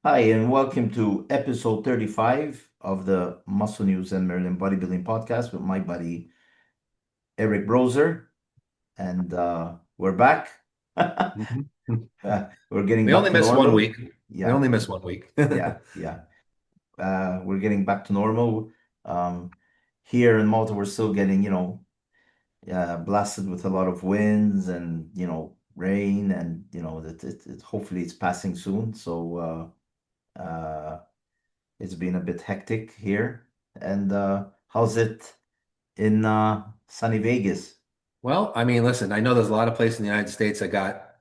Hi, and welcome to episode 35 of the Muscle News and Merlin Bodybuilding podcast with my buddy Eric Brozer. And we're back. Mhm. We're getting We back only to missed one normal. week. We Yeah, only missed one week. yeah. We're getting back to normal. Um, Here in Malta, we're still getting, blasted with a lot of winds and, rain, and, hopefully it's passing soon. So, it's been a bit hectic here. And how's it in sunny Vegas? Well, I mean, listen, I know there's a lot of places in the United States that got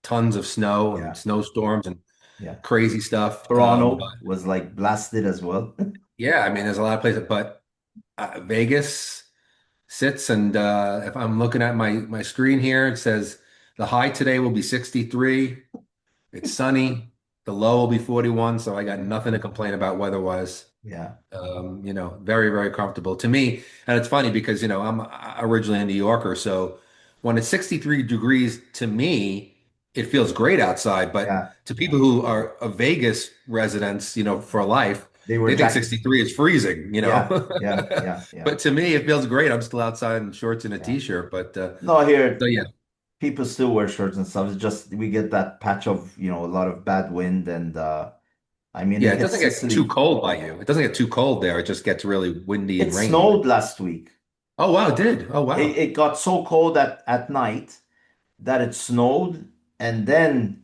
tons of snow and Yeah, snowstorms and yeah. crazy stuff. But Toronto was like blasted as well. yeah, I mean, there's a lot of places, but Vegas sits and if I'm looking at my screen here, it says the high today will be 63. It's sunny. The low will be 41, so I got nothing to complain about weather-wise. Yeah, Very, very comfortable to me. And it's funny because, I'm originally a New Yorker. So when it's 63 degrees to me, it feels great outside. But yeah, to yeah. people who are a Vegas residents, for life, They were they think jack. 63 is freezing. Yeah, yeah, yeah, yeah, But to me, it feels great. I'm still outside in shorts and a yeah. t-shirt. But No, so here yeah. people still wear shirts and stuff. It's just we get that patch of, a lot of bad wind, and I mean Yeah, it it hits doesn't get too Sicily. cold by you. It doesn't get too cold there. It just gets really windy It and rainy. snowed last week. Oh, wow, it did. Oh, It, wow. it got so cold at night that it snowed, and then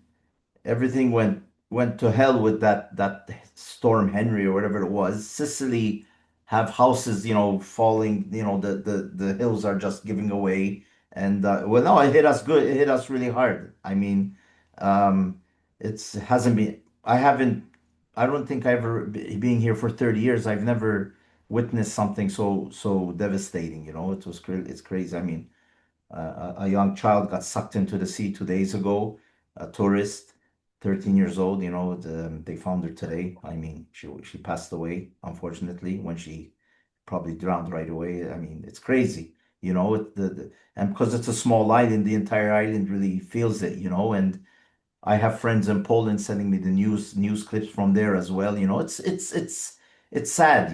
everything went to hell with that storm Henry or whatever it was. Sicily have houses, falling. The hills are just giving away. And well, no, it hit us good. It hit us really hard. I mean, um, it's hasn't been. I haven't. I don't think I ever being here for 30 years. I've never witnessed something so devastating. It's crazy. I mean, a young child got sucked into the sea 2 days ago. A tourist, 13 years old. They found her today. I mean, she passed away unfortunately when she probably drowned right away. I mean, it's crazy. And because it's a small island, the entire island really feels it. And I have friends in Poland sending me the news clips from there as well. It's sad.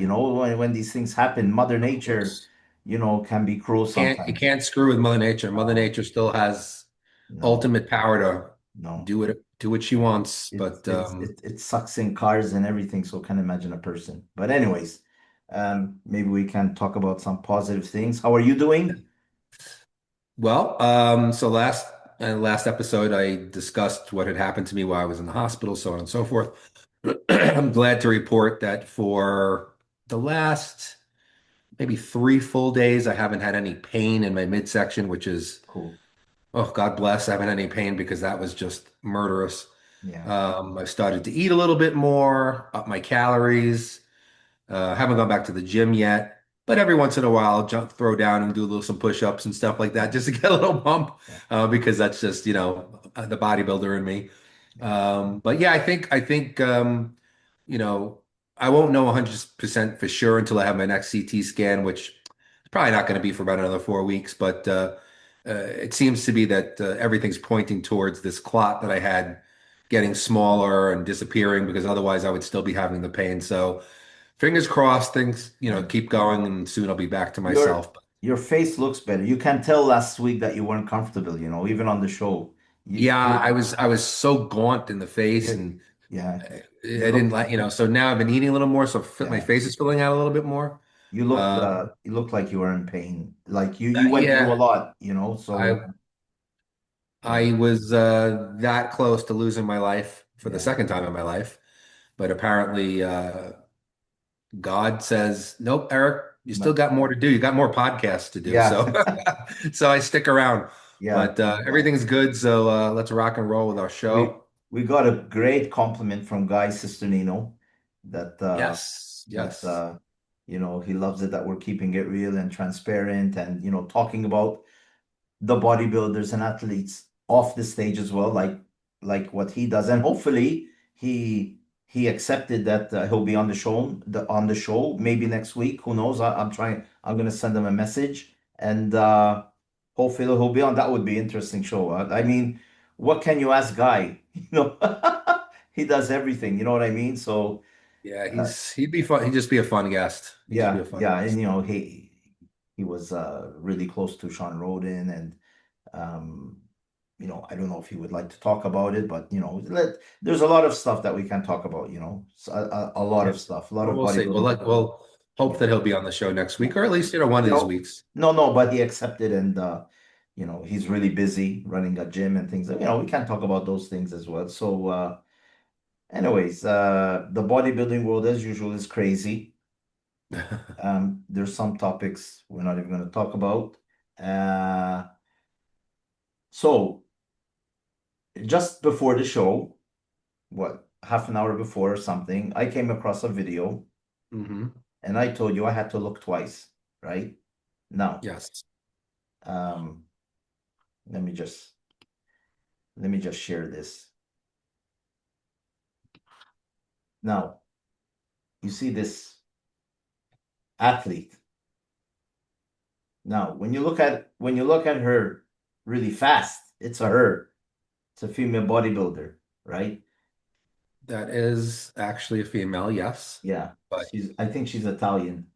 When these things happen, Mother Nature, can be cruel You sometimes. can't screw with Mother Nature. Mother No. Nature still has No, ultimate power to no. do what she wants. It But it's it, it sucks in cars and everything, so can't imagine a person. But anyways, maybe we can talk about some positive things. How are you doing? so last episode I discussed what had happened to me while I was in the hospital, so on and so forth. I'm glad to report that for the last maybe 3 full days, I haven't had any pain in my midsection, which is, Cool. oh, God bless, I haven't had any pain because that was just murderous. Yeah. I've started to eat a little bit more, up my calories. Haven't gone back to the gym yet, but every once in a while, I'll throw down and do a little some push-ups and stuff like that just to get a little bump, Yeah. because that's just, the bodybuilder in me. But yeah, I think, you know, I won't know 100% for sure until I have my next CT scan, which is probably not going to be for about another 4 weeks. But it seems to be that everything's pointing towards this clot that I had getting smaller and disappearing because otherwise I would still be having the pain. So fingers crossed, things, Yeah. keep going and soon I'll be back to Your myself. your face looks better. You can tell last week that you weren't comfortable, even on the show. Yeah, You I was so gaunt in the face you and yeah. I You didn't look like, so now I've been eating a little more, so my yeah. face is filling out a little bit more. You looked like you were in pain. Like you went through a Yeah, lot, so I yeah. I was that close to losing my life for the Yeah. second time in my life, but apparently God says, "Nope, Eric, you still But got more to do. You got more podcasts to do." yeah. So so I stick around. Yeah. But Yeah. everything's good, so let's rock and roll with our We show. we got a great compliment from Guy Cisternino that Yes, that yes. he loves it that we're keeping it real and transparent, and talking about the bodybuilders and athletes off the stage as well, like what he does. And hopefully he accepted that he'll be on the show maybe next week. Who knows? I'm gonna send him a message, and hopefully he'll be on. That would be interesting show. I mean, what can you ask Guy? he does everything. You know what I mean? So Yeah, uh, he'd be fun. He'd just be a fun guest. He'd just be yeah, a fun yeah, and guest. he was really close to Sean Roden, and um, I don't know if he would like to talk about it, but there's a lot of stuff that we can talk about. A lot Yeah. of stuff, a lot Well, of we'll see. bodybuilding. We'll hope Yeah, that he'll be on the show next yeah. week, or at least, one of these No, weeks. no, no, but he accepted, and he's really busy running a gym and things. We can talk about those things as well. So, anyways, the bodybuilding world, as usual, is crazy. There's some topics we're not even going to talk about. Uh, so, just before the show, what, half an hour before or something, I came across a video, Hmm. and I told you I had to look twice, right? Now, Yes. um, let me just let me just share this. Now, you see this athlete. Now, when you look at her really fast, it's a her. It's a female bodybuilder, right? That is actually a female, yes. Yeah. But I think she's Italian.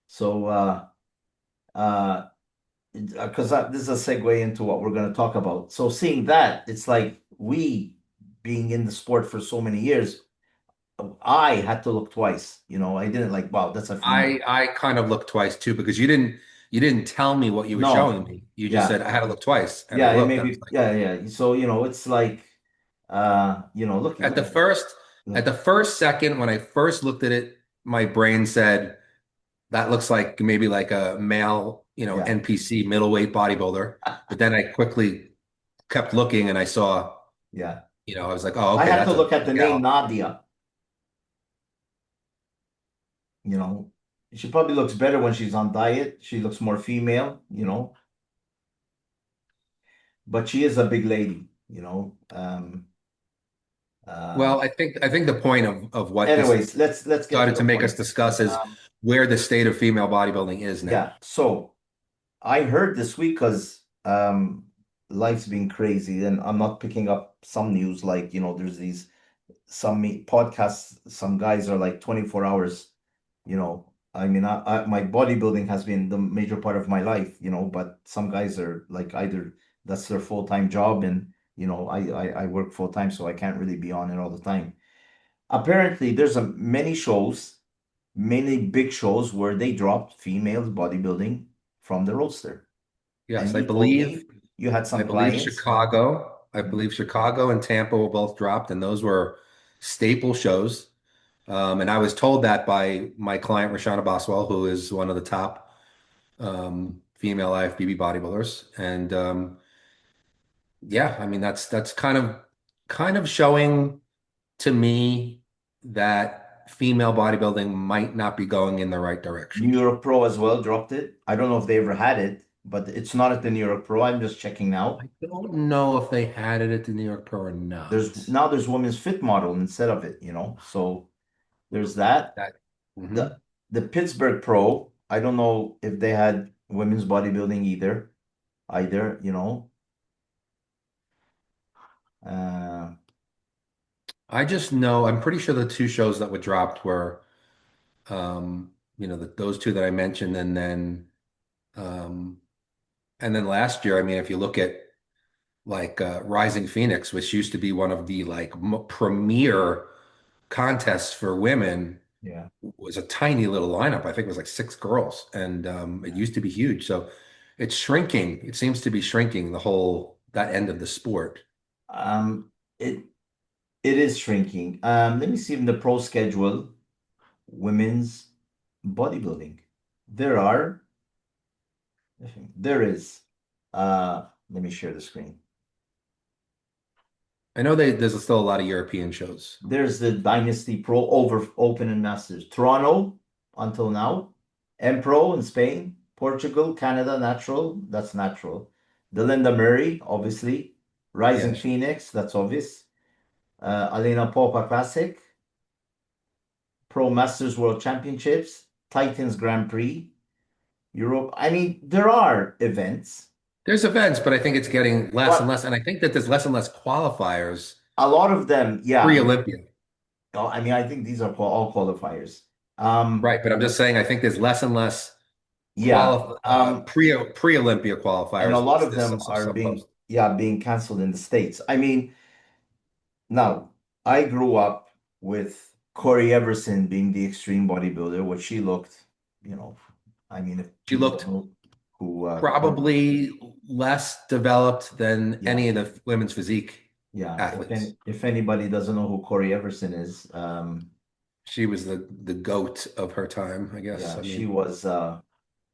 So, uh, because this is a segue into what we're going to talk about. So, seeing that, it's like we being in the sport for so many years, I had to look twice. I didn't like, wow, that's a female. I kind of looked twice too because you didn't tell me what you were No. showing me. You just said Yeah. I had to look twice, and I Yeah, it looked. may And I was be, like, yeah, yeah. So, it's like, at look the at it. first Yeah. at the first second when I first looked at it, my brain said that looks like maybe like a male, Yeah. NPC middleweight bodybuilder. But then I quickly kept looking and I saw, Yeah. I was like, oh, I okay, had to that's a look at the name gal. Nadia. You know, she probably looks better when she's on diet. She looks more female, but she is a big lady. Uh, Well, I think the point of what this anyways, let's get to started the to make us point. discuss is Um, where the state of female bodybuilding is now. yeah. So I heard this week because life's been crazy, and I'm not picking up some news like there's these some podcasts. Some guys are like 24 hours. I mean, my bodybuilding has been the major part of my life, but some guys are like either that's their full-time job, and I work full-time, so I can't really be on it all the time. Apparently, there's many shows, many big shows where they dropped females bodybuilding from the roster. Yes, And I you told believe me you had I some believe clients. Chicago, I Mhm. believe Chicago and Tampa were both dropped, and those were staple shows. And I was told that by my client, Rashana Boswell, who is one of the top female IFBB bodybuilders. And yeah, I mean that's kind of showing to me that female bodybuilding might not be going in the right New direction. York Pro as well dropped it. I don't know if they ever had it, but it's not at the New York Pro. I'm just checking now. I don't know if they had it at the New York Pro or There's not. now there's women's fit model instead of it. So there's that. That, mhm. The the Pittsburgh Pro, I don't know if they had women's bodybuilding either. Uh, I just know I'm pretty sure the two shows that were dropped were those two that I mentioned, um, and then last year, I mean, if you look at like Rising Phoenix, which used to be one of the like premier contests for women, yeah. was a tiny little lineup. I think it was like six girls, and it used to be huge. So it's shrinking. It seems to be shrinking the whole that end of the sport. Um, it it is shrinking. Let me see in the pro schedule, women's bodybuilding. There are, there is. Let me share the screen. I know there's still a lot of European shows. There's the Dynasty Pro over Open and Masters. Toronto until now. M Pro in Spain, Portugal, Canada, natural. That's natural. The Linda Murray, obviously. Rising Yes. Phoenix, that's obvious. Alina Popa Classic, Pro Masters World Championships, Titans Grand Prix, Europe. I mean, there are events, There's events, but I think it's getting less and but less. And I think that there's less and less qualifiers a lot of them, yeah. Pre-Olympia. I mean, I think these are all qualifiers. Right, but I'm just saying I think there's less and less Yeah. pre-Olympia And a qualifiers. lot of This them are so being, post. yeah, being canceled in the States. I mean, now I grew up with Corey Everson being the extreme bodybuilder, what she looked, you know, I mean, if She people don't looked know who, probably less developed than yeah, any of the women's physique yeah. athletes. If anybody doesn't know who Corey Everson is, She was the goat of her time, I guess. yeah, I she mean, was,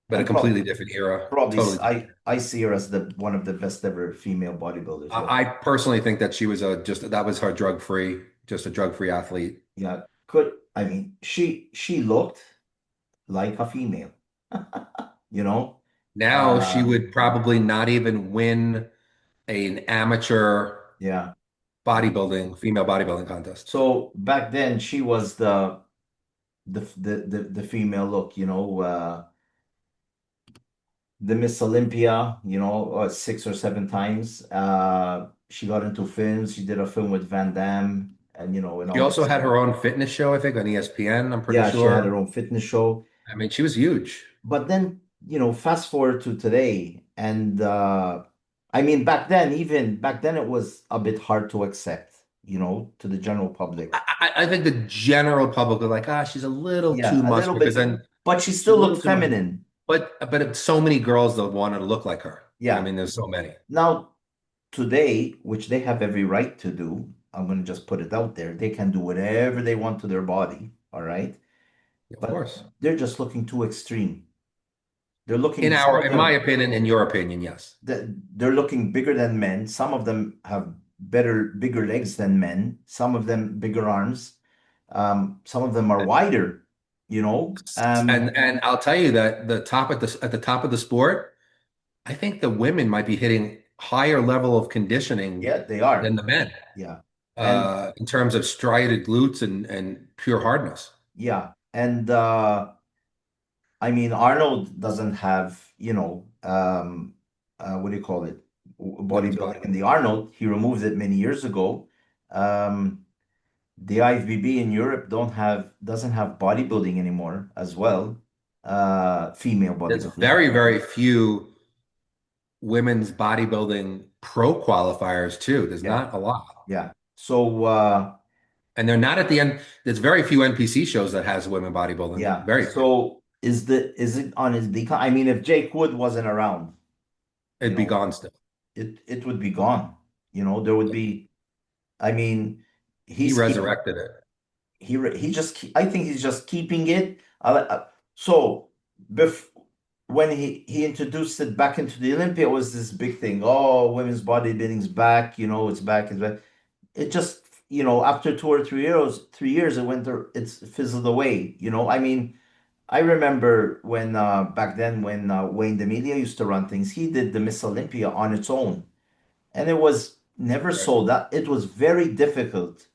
but a and completely different era, probably totally different. I see her as the one of the best ever female bodybuilders. I personally think that she was a just that was her drug-free, just a drug-free athlete. Yeah, I mean she looked like a female, you know? Now she Uh would probably not even win an amateur yeah. Uh, bodybuilding, female bodybuilding contest. so back then she was the female look, the Miss Olympia, 6 or 7 times. She got into films. She did a film with Van Damme and and She all also this had stuff. her own fitness show, I think, on ESPN, I'm pretty Yeah, she had sure. her own fitness show. I mean, she was huge. But then, fast forward to today, and I mean, back then, it was a bit hard to accept, to the general public. I think the general public are like, ah, she's a little Yeah, too a much little because bit, then but she she's still a looked little too much. feminine. But so many girls that wanted to look like her. I Yeah. mean, there's so many. Now, today, which they have every right to do, I'm going to just put it out there. They can do whatever they want to their body, all right? Of But course. they're just looking too extreme. Some of In my them, opinion, in your opinion, yes. they're looking bigger than men. Some of them have bigger legs than men. Some of them bigger arms. Some of them are wider, you know. And I'll tell you that at the top of the sport, I think the women might be hitting higher level of conditioning Yeah, they than are. the men Yeah. And in terms of striated glutes and pure hardness. yeah. And I mean, Arnold doesn't have, what do you call it? Women's Bodybuilding in bodybuilding. the Arnold. He removed it many years ago. Um, the IFBB in Europe doesn't have bodybuilding anymore as well. Female There's bodybuilding. very few women's bodybuilding pro qualifiers too. There's Yeah, not a lot. yeah. So And they're not at the end. There's very few NPC shows that has women bodybuilding. yeah. Very few. So is it on his decline? I mean, if Jake Wood wasn't around, you It'd be know, gone still. it would be gone. There would be. I mean, He he's keep resurrected it. he just I think he's just keeping it. So bef when he introduced it back into the Olympia, it was this big thing. Oh, women's bodybuilding's back. It's back. It's back. It just after 2 or 3 years, it's fizzled away. I mean, I remember when back then when Wayne D'Amelio used to run things, he did the Miss Olympia on its own, and it was never Right. sold out. It was very difficult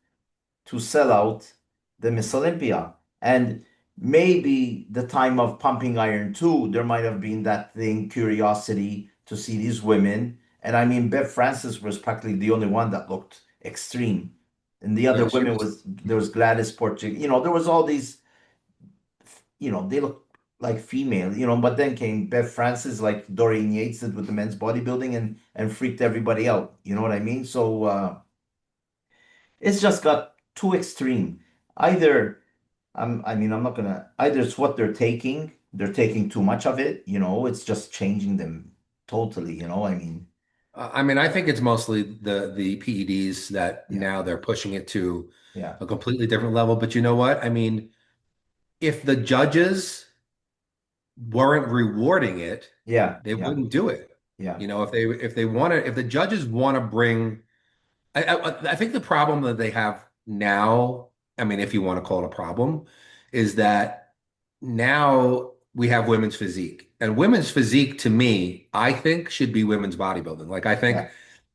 to sell out the Miss Olympia. And maybe the time of Pumping Iron 2, there might have been that thing, curiosity to see these women. And I mean, Bev Francis was practically the only one that looked extreme. And the other Yeah, she women was. there was Gladys Portugal, there was all these, they look like female, but then came Bev Francis, like Dorian Yates did with the men's bodybuilding and freaked everybody out. You know what I mean? So, it's just got too extreme. Either I mean, I'm not gonna. Either it's what they're taking too much of it. It's just changing them totally. I mean, I mean, I think it's mostly the PEDs that yeah, now they're pushing it to yeah, a completely different level. But you know what? I mean, if the judges weren't rewarding it, yeah, they yeah, wouldn't do it. yeah, If they want to, if the judges want to bring, I think the problem that they have now, I mean, if you want to call it a problem, is that now we have women's physique. And women's physique to me, I think should be women's bodybuilding. Like I think yeah,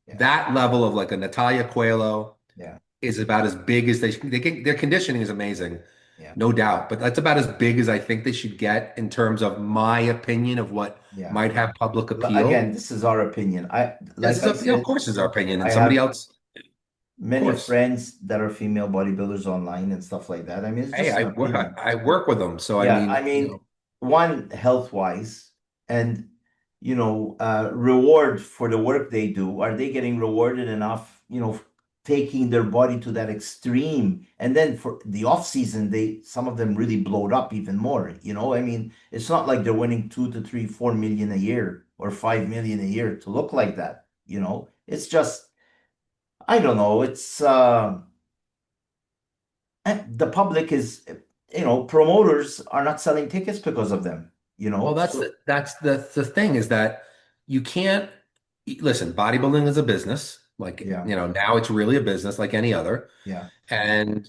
yeah, that level of like a Natalia Coelho yeah, is about as big as their conditioning is amazing, yeah, no doubt. But that's about as big as I think they should get in terms of my opinion of what yeah. might have public Again, appeal. this is our opinion. Yes, Like I of said, course, is our opinion, I and somebody have else. Of many course. friends that are female bodybuilders online and stuff like that. I mean, it's Hey, just an opinion. I work with them, so I Yeah, I mean, mean, one, health wise, and reward for the work they do. Are they getting rewarded enough? Taking their body to that extreme, and then for the off season, some of them really blowed up even more. I mean, it's not like they're winning 2 to 3, 4 million a year or 5 million a year to look like that. It's just I don't know. It's the public is, promoters are not selling tickets because of them, well, So that's the thing is that you can't listen, bodybuilding is a business. Like, yeah, now it's really a business like any other. yeah, And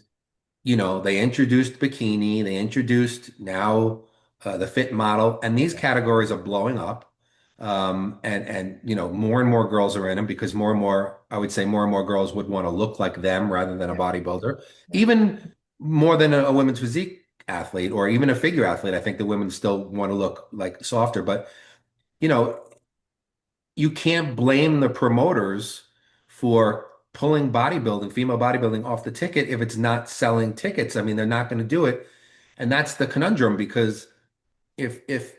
they introduced bikini, they introduced now the fit model, and these yeah, categories are blowing up. And more and more girls are in them because more and more, I would say, more and more girls would want to look like them rather than a yeah, bodybuilder. yeah. Even more than a women's physique athlete or even a figure athlete. I think the women still want to look like softer, but you know, you can't blame the promoters for pulling bodybuilding, female bodybuilding off the ticket if it's not selling tickets. I mean, they're not going to do it. And that's the conundrum because if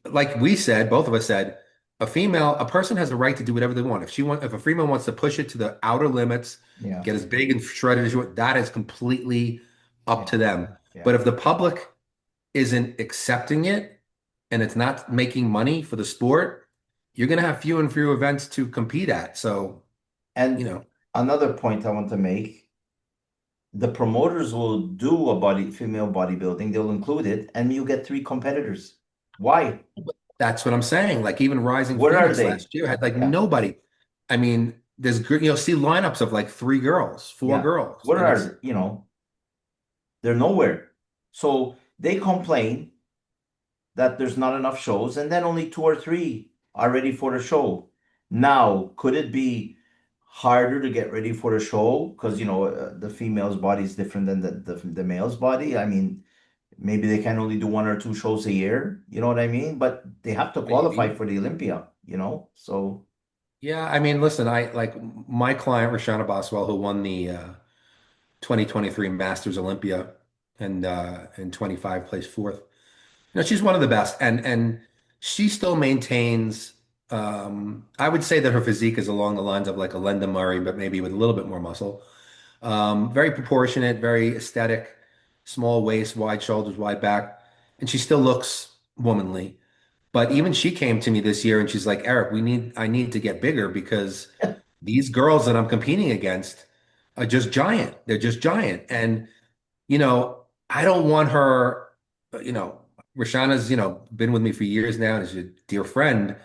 like we said, both of us said, a person has a right to do whatever they want. If a female wants to push it to the outer limits, Yeah, get as big and shredded as you want, that is completely up yeah, to them. But yeah. if the public isn't accepting it and it's not making money for the sport, you're going to have few and few events to compete at. So, you And know, another point I want to make, the promoters will do a female bodybuilding, they'll include it, and you get three competitors. Why? that's what I'm saying. Like even Rising Where are Phoenix they? last year had like Yeah, nobody. I mean, see lineups of like three girls, four yeah. girls, Where and are it's they? They're nowhere. So they complain that there's not enough shows, and then only two or three are ready for the show. Now, could it be harder to get ready for the show because the female's body is different than the male's body? I mean, maybe they can only do one or two shows a year. You know what I mean? But they have to qualify maybe. for the Olympia. So Yeah, I mean, listen, I like my client Rashana Boswell, who won the 2023 Masters Olympia and in 25 placed fourth. She's one of the best, and she still maintains. I would say that her physique is along the lines of like a Linda Murray, but maybe with a little bit more muscle. Very proportionate, very aesthetic, small waist, wide shoulders, wide back, and she still looks womanly. But even she came to me this year and she's like, Eric, I need to get bigger because these girls that I'm competing against are just giant. They're just giant. And I don't want her, you know, Rashana's, been with me for years now and is a dear friend.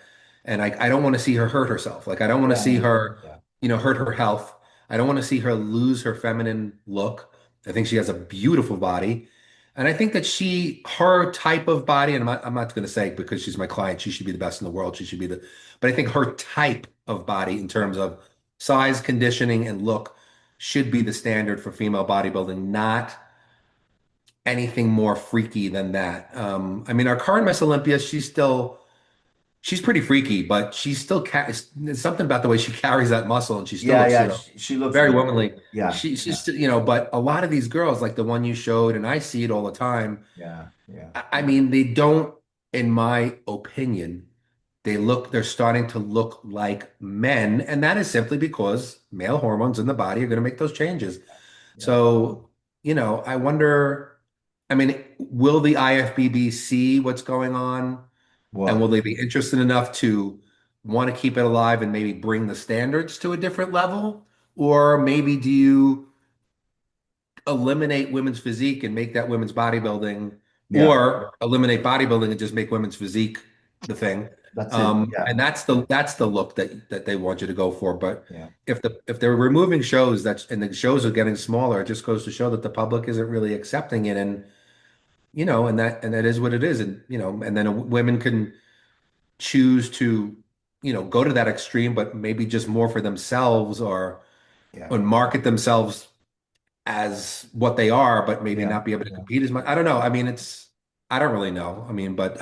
And I don't want to see her hurt herself. Like, I don't want to yeah, see yeah, her, yeah, hurt her health. I don't want to see her lose her feminine look. I think she has a beautiful body. And I think that her type of body, and I'm not going to say because she's my client, she should be the best in the world. She should be but I think her type of body in yeah, terms of size, conditioning, and look should be the standard for female bodybuilding, not anything more freaky than that. I mean, our current Miss Olympia, she's pretty freaky, but she's still there's something about the way she carries that muscle, and she still yeah, looks, yeah. She looks very good. womanly. Yeah, She's yeah, still, but a lot of these girls, like the one you showed, and I see it all the time. yeah, yeah, I mean, they don't, in my opinion, they're starting to look like men, and that is simply because male hormones in the body are going to make those changes. yeah. So, I wonder, I mean, will the IFBB see what's going on and will What? they be interested enough to want to keep it alive and maybe bring the standards to a different level? Or maybe do you eliminate women's physique and make that women's bodybuilding, Yeah, or eliminate bodybuilding and just make women's physique the thing? that's it. And Yeah, that's the look that they want you to go for. But yeah, if they're removing shows and the shows are getting smaller, it just goes to show that the public isn't really accepting it, and and that is what it is, and and then women can choose to go to that extreme, but maybe just more for themselves yeah, or market themselves as what they are, but maybe yeah, not be able to yeah. compete as much. I don't know. I mean, I don't really know. I mean, but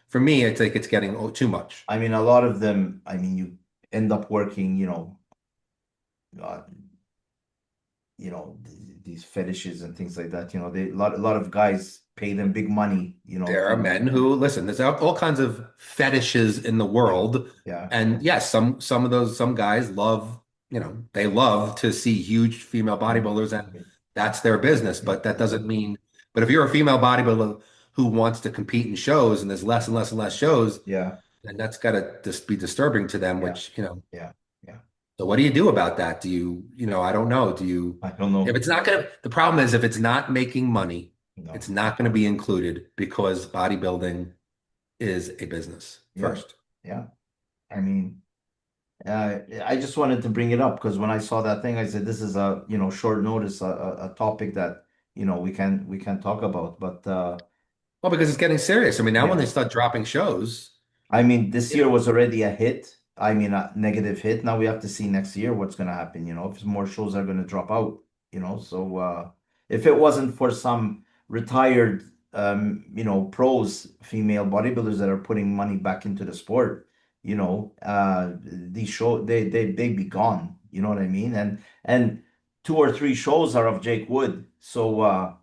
for me, I think it's getting too much. I mean, a lot of them, I mean, you end up working, uh, these fetishes and things like that. They a lot of guys pay them big money, There are to men who listen. There's all kinds of fetishes in the yeah, world, yeah, and yes, some guys love, they love to see huge female yeah, bodybuilders, and that's their business. yeah, But that doesn't mean. But if you're a female bodybuilder who wants to compete in shows, and there's less and less and less shows, yeah, then that's got to just be disturbing to them. yeah, Which. yeah, yeah. So what do you do about that? I don't know. I don't If know. it's not gonna, the problem is if it's not making money, it's No. not going to be included because bodybuilding is a business Yeah, first. yeah. I mean, I just wanted to bring it up because when I saw that thing, I said, "This is a short notice, a topic that we can talk about." But Well, because it's getting serious. I mean, now when they yeah. start dropping shows, I mean, this you year know, was already a hit. I mean, a negative hit. Now we have to see next year what's going to happen, if more shows are going to drop out, So if it wasn't for some retired, pros, female bodybuilders that are putting money back into the sport, these show they'd be gone. You know what I mean? And two or three shows are of Jake Wood, so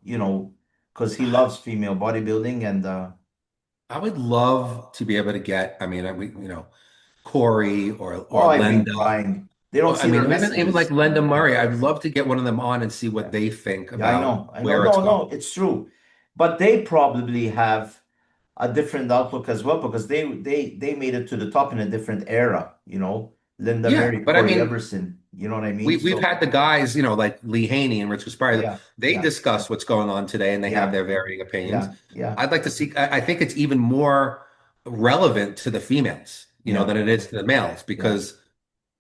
because he loves female bodybuilding and I would love to be able to get. I mean, Corey oh, or I've been Lenda. trying. They don't I see mean, their even like messages. Lenda Murray. I'd love to get one of them on and see what Yeah. they think Yeah, I about know. I know. where it's No, going. no, it's true. But they probably have a different outlook as well because they made it to the top in a different era, Linda Yeah, Mary, but I Corey mean, Everson, you know what I mean? we've So had the guys, like Lee Haney and Rich Gaspari, yeah, they yeah, discuss what's going on today and they have yeah, their varying opinions. yeah, yeah, I'd like to see, I think it's even more relevant to the females, yeah, than it is to the males yeah, because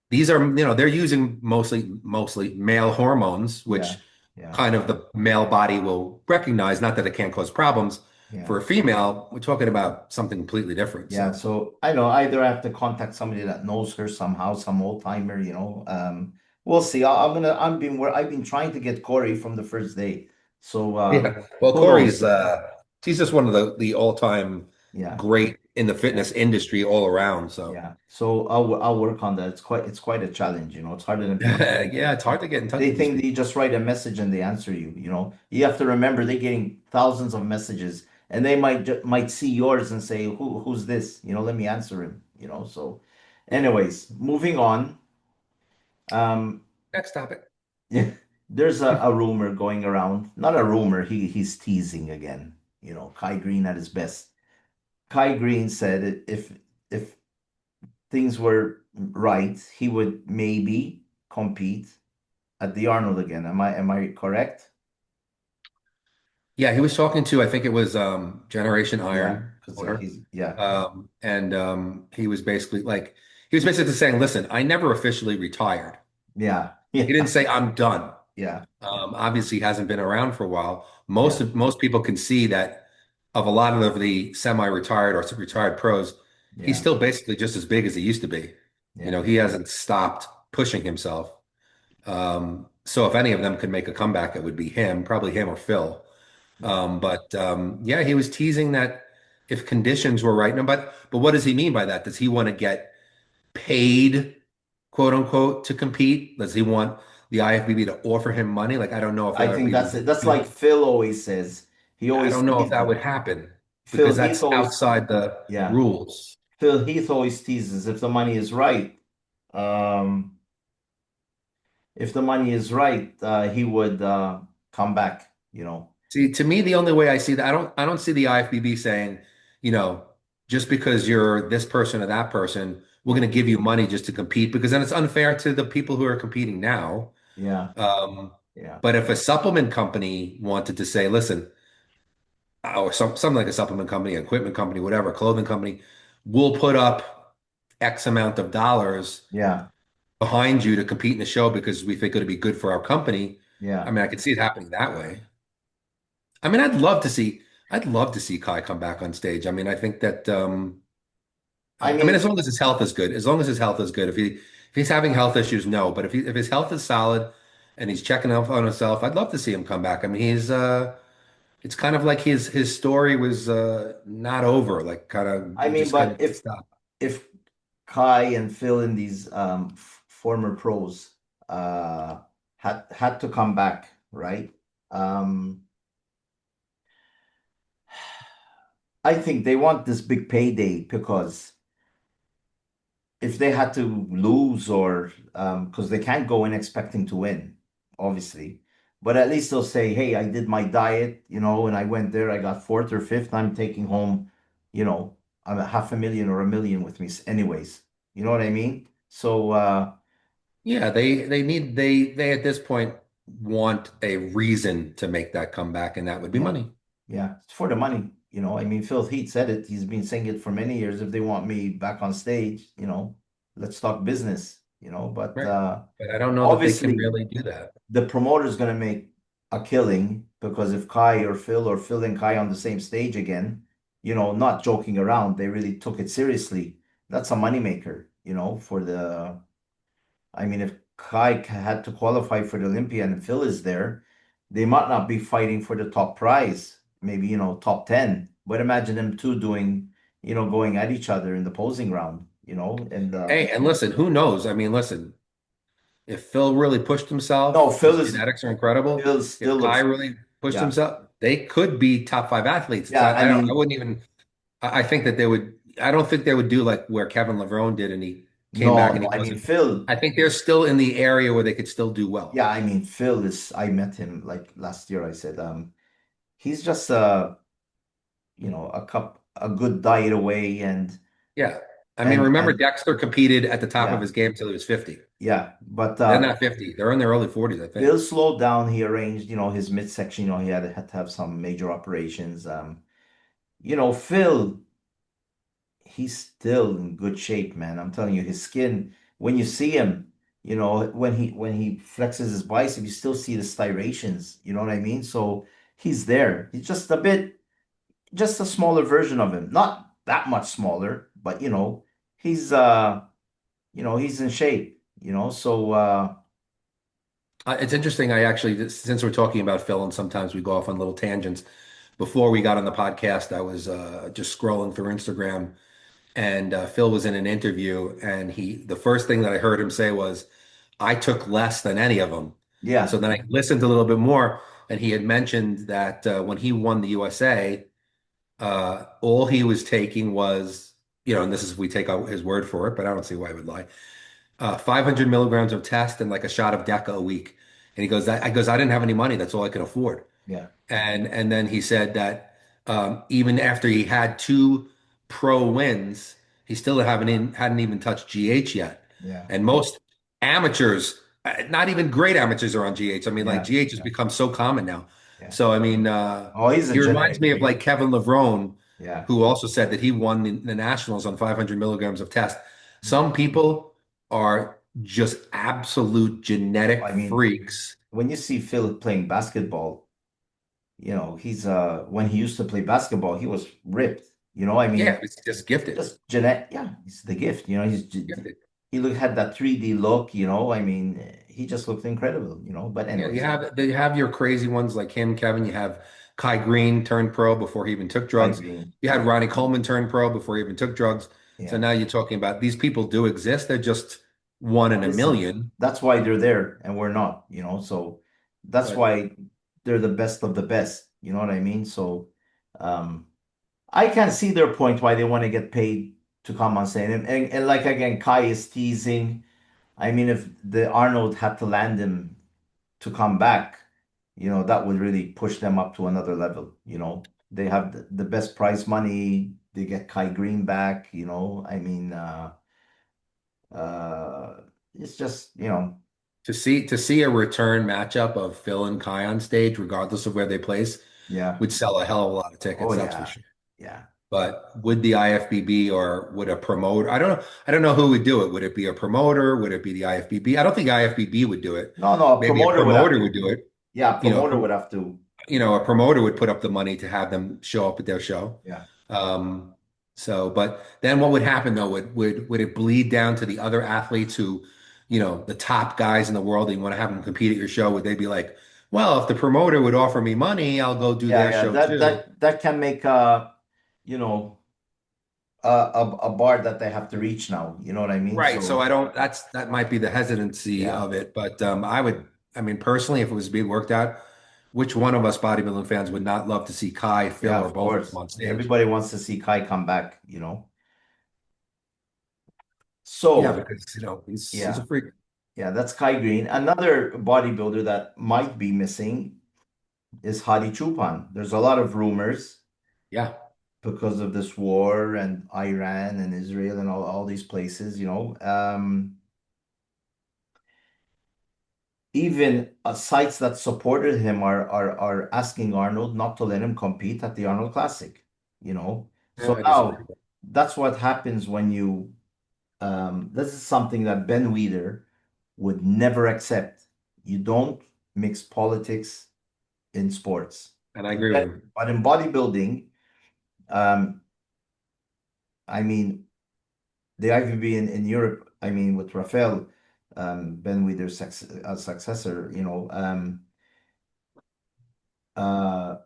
these are, they're using mostly male hormones, yeah, which yeah, kind of the male body will recognize, not that it can't cause problems. yeah. For a female, we're talking about something completely different. Yeah, So so I know either I have to contact somebody that knows her somehow, some old timer, we'll see. I've been trying to get Corey from the first day. So yeah. Well, who Corey's knows? he's just one of the all-time Yeah, great in the yeah, fitness industry all around. So yeah. So I'll work on that. It's quite a challenge, It's harder than people think. yeah, it's hard to get in touch They with these think that you people. just write a message and they answer you, You have to remember they're getting thousands of messages and they might see yours and say, who's this? Let me answer him, So anyways, moving on. Um, Next topic. yeah, there's a rumor going around. Not a rumor, he's teasing again. Kai Greene at his best. Kai Greene said if things were right, he would maybe compete at the Arnold again. Am I correct? Yeah, he was talking to, I think it was Generation Yeah. Iron So owner. he's yeah. And he was basically saying, listen, I never officially retired. Yeah. He Yeah. didn't say I'm done. Yeah. Obviously he hasn't been around for a while. Yeah. Most people can see that of a lot of the semi-retired or retired pros, he's Yeah. still basically just as big as he used to be. Yeah. He hasn't stopped pushing himself. So if any of them could make a comeback, it would be him, probably him or Phil. Yeah. Yeah, he was teasing that if conditions were right. No, but what does he mean by that? Does he want to get paid, quote unquote, to compete? Does he want the IFBB to offer him money? Like, I don't know if the I think IFBB that's it. That's like Phil always says. He I always don't know if that teases. would happen Phil because Heath that's always outside the yeah. rules. Phil Heath always teases um if the money is right, he would come back. See, to me, the only way I see that, I don't see the IFBB saying, you know, just because you're this person or that person, we're Yeah. going to give you money just to compete because then it's unfair to the people who are competing now. Yeah. Um, Yeah. but if a supplement company wanted to say, listen, or something like a supplement company, equipment company, whatever, clothing company, we'll put up X amount of dollars Yeah. behind you to compete in the show because we think it'll be good for our company. I Yeah. mean, I could see it happening that way. I mean, I'd love to see Kai come back on stage. I mean, I think that, I I mean, as mean, long as his health is good, as long as his health is good. If he's having health issues, no. But if his health is solid and he's checking up on himself, I'd love to see him come back. I mean, it's kind of like his story was not over, like kind I of mean, just kind but of stopped. if Kai and Phil and these former pros uh, had to come back, right? Um, I think they want this big payday because if they had to lose or because they can't go in expecting to win, obviously. But at least they'll say, "Hey, I did my diet, and I went there. I got fourth or fifth. I'm taking home, I'm a half a million or a million with me, anyways. You know what I mean? So, Yeah, they at this point want a reason to make that comeback, and that would be yeah, money. yeah, it's for the money. I mean, Phil Heath said it. He's been saying it for many years. If they want me back on stage, let's talk business. But Right. But I don't know that they can obviously. really do that. The promoter's going to make a killing because if Kai or Phil and Kai on the same stage again, not joking around, they really took it seriously. That's a moneymaker, for I mean, if Kai had to qualify for the Olympia and Phil is there, they might not be fighting for the top prize, maybe, top 10. But imagine them two doing, going at each other in the posing round, and Hey, and listen, who knows? I mean, listen, if Phil really pushed no, himself, his Phil is genetics are incredible. Phil If still Kai looks, really pushed yeah. himself, they could be top five athletes. It's, Yeah, I I mean, wouldn't even, I think that they would, I don't think they would do like where Kevin Levrone did and he came no, back and no, he I mean, wasn't. Phil. I think they're still in the area where they could still do well. Yeah, I mean, Phil is, I met him like last year. I said, he's just a good diet away and Yeah. I mean, and remember and Dexter competed at the top of yeah, his game till he was 50. yeah. But They're not 50. They're in their early 40s, I think. Phil slowed down. He arranged, his midsection, he had to have some major operations. Phil, he's still in good shape, man. I'm telling you, his skin, when you see him, when he flexes his bicep, you still see the striations, you know what I mean? So he's there. He's just a smaller version of him. Not that much smaller, but he's he's in shape, so It's interesting. I actually, since we're talking about Phil, and sometimes we go off on little tangents. Before we got on the podcast, I was just scrolling through Instagram, and Phil was in an interview, and the first thing that I heard him say was, "I took less than any of them." So yeah, then I listened a little bit more, and he had mentioned that when he won the USA, all he was taking was, and this is we take out his word for it, but I don't see why he would lie. 500 milligrams of test and like a shot of Deca a week. And he goes, I didn't have any money. That's all I could afford. yeah, And then he said that even after he had two pro wins, he still hadn't even touched GH yet. yeah, And most amateurs, not even great amateurs, are on GH. I mean, like yeah, GH has yeah, become so common now. yeah. So I mean, Oh, he's a he reminds genetic me of freak. like Kevin Levrone, Yeah. who also said that he won the nationals on 500 milligrams of test. Yeah. Some people are just absolute genetic I mean, freaks. when you see Phil playing basketball, he's when he used to play basketball, he was ripped. I Yeah, mean, it's just gifted. just genetic. Yeah, it's the gift. Gifted. Had that 3D look. I mean, he just looked incredible. But Yeah, anyways, you have your crazy ones like him, Kevin. You have Kai Greene turned pro before he even took I drugs. agree. You had Ronnie Coleman turned pro before he even took drugs. So Yeah. now you're talking about these people do exist. They're just one in a Listen, million. that's why they're there and we're not. So that's But why they're the best of the best. You know what I mean? So, um, I can see their point why they want to get paid to come on stage. And like again, Kai is teasing. I mean, if the Arnold had to land him to come back, that would really push them up to another level. They have the best prize money. They get Kai Greene back. I mean, uh, it's just, to see a return matchup of Phil and Kai on stage, regardless of where they place, yeah. would sell a hell of a lot of Oh tickets. That's for yeah, sure. yeah. But would the IFBB or would a promoter? I don't know. I don't know who would do it. Would it be a promoter? Would it be the IFBB? I don't think IFBB would do it. No, no, a Maybe a promoter would have promoter would to. do it. Yeah, a You know, promoter would have to. a promoter would put up the money to have them show up at their show. Yeah. Um, but then what would happen though? Would it bleed down to the other athletes who, the top guys in the world, and you want to have them compete at your show? Would they be like, well, if the promoter would offer me money, I'll go do Yeah, their yeah. show That too? that that can make you know a bar that they have to reach now. You know what I mean? Right. So So I don't, that might be the hesitancy yeah, of it. But I mean, personally, if it was being worked out, which one of us bodybuilding fans would not love to see Kai, Phil, yeah, or of both of them course. on stage? Everybody wants to see Kai come back, you know. Yeah, So because he's a yeah, freak. yeah, that's Kai Greene. Another bodybuilder that might be missing is Hadi Choopan. There's a lot of rumors Yeah. because of this war and Iran and Israel and all these places, you know. Even sites that supported him are asking Arnold not to let him compete at the Arnold Classic, you know. Yeah, So I disagree. now that's what happens when you this is something that Ben Weider would never accept. You don't mix politics in sports. And I agree with him. But in bodybuilding, um, I mean, the IVB in Europe, I mean, with Rafael, Ben Weider's successor, you know, uh,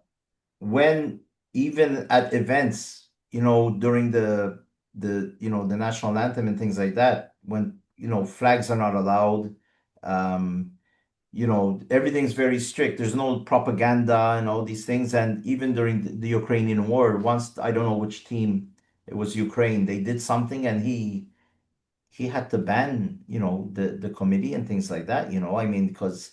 when even at events, you know, during the national anthem and things like that, when flags are not allowed, um, everything's very strict. There's no propaganda and all these things. And even during the Ukrainian war, once I don't know which team, it was Ukraine, they did something and he had to ban, the committee and things like that, I mean, because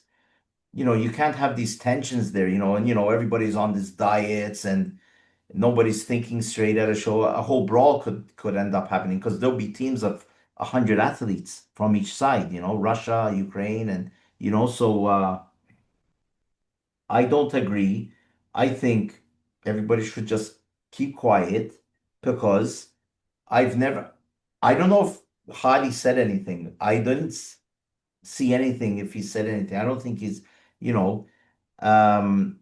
you can't have these tensions there, and everybody's on these diets and nobody's thinking straight at a show. A whole brawl could end up happening because there'll be teams of 100 athletes from each side, Russia, Ukraine, and so I don't agree. I think everybody should just keep quiet because I've never, I don't know if Hadi said anything. I didn't see anything if he said anything. I don't think he's, you know, um,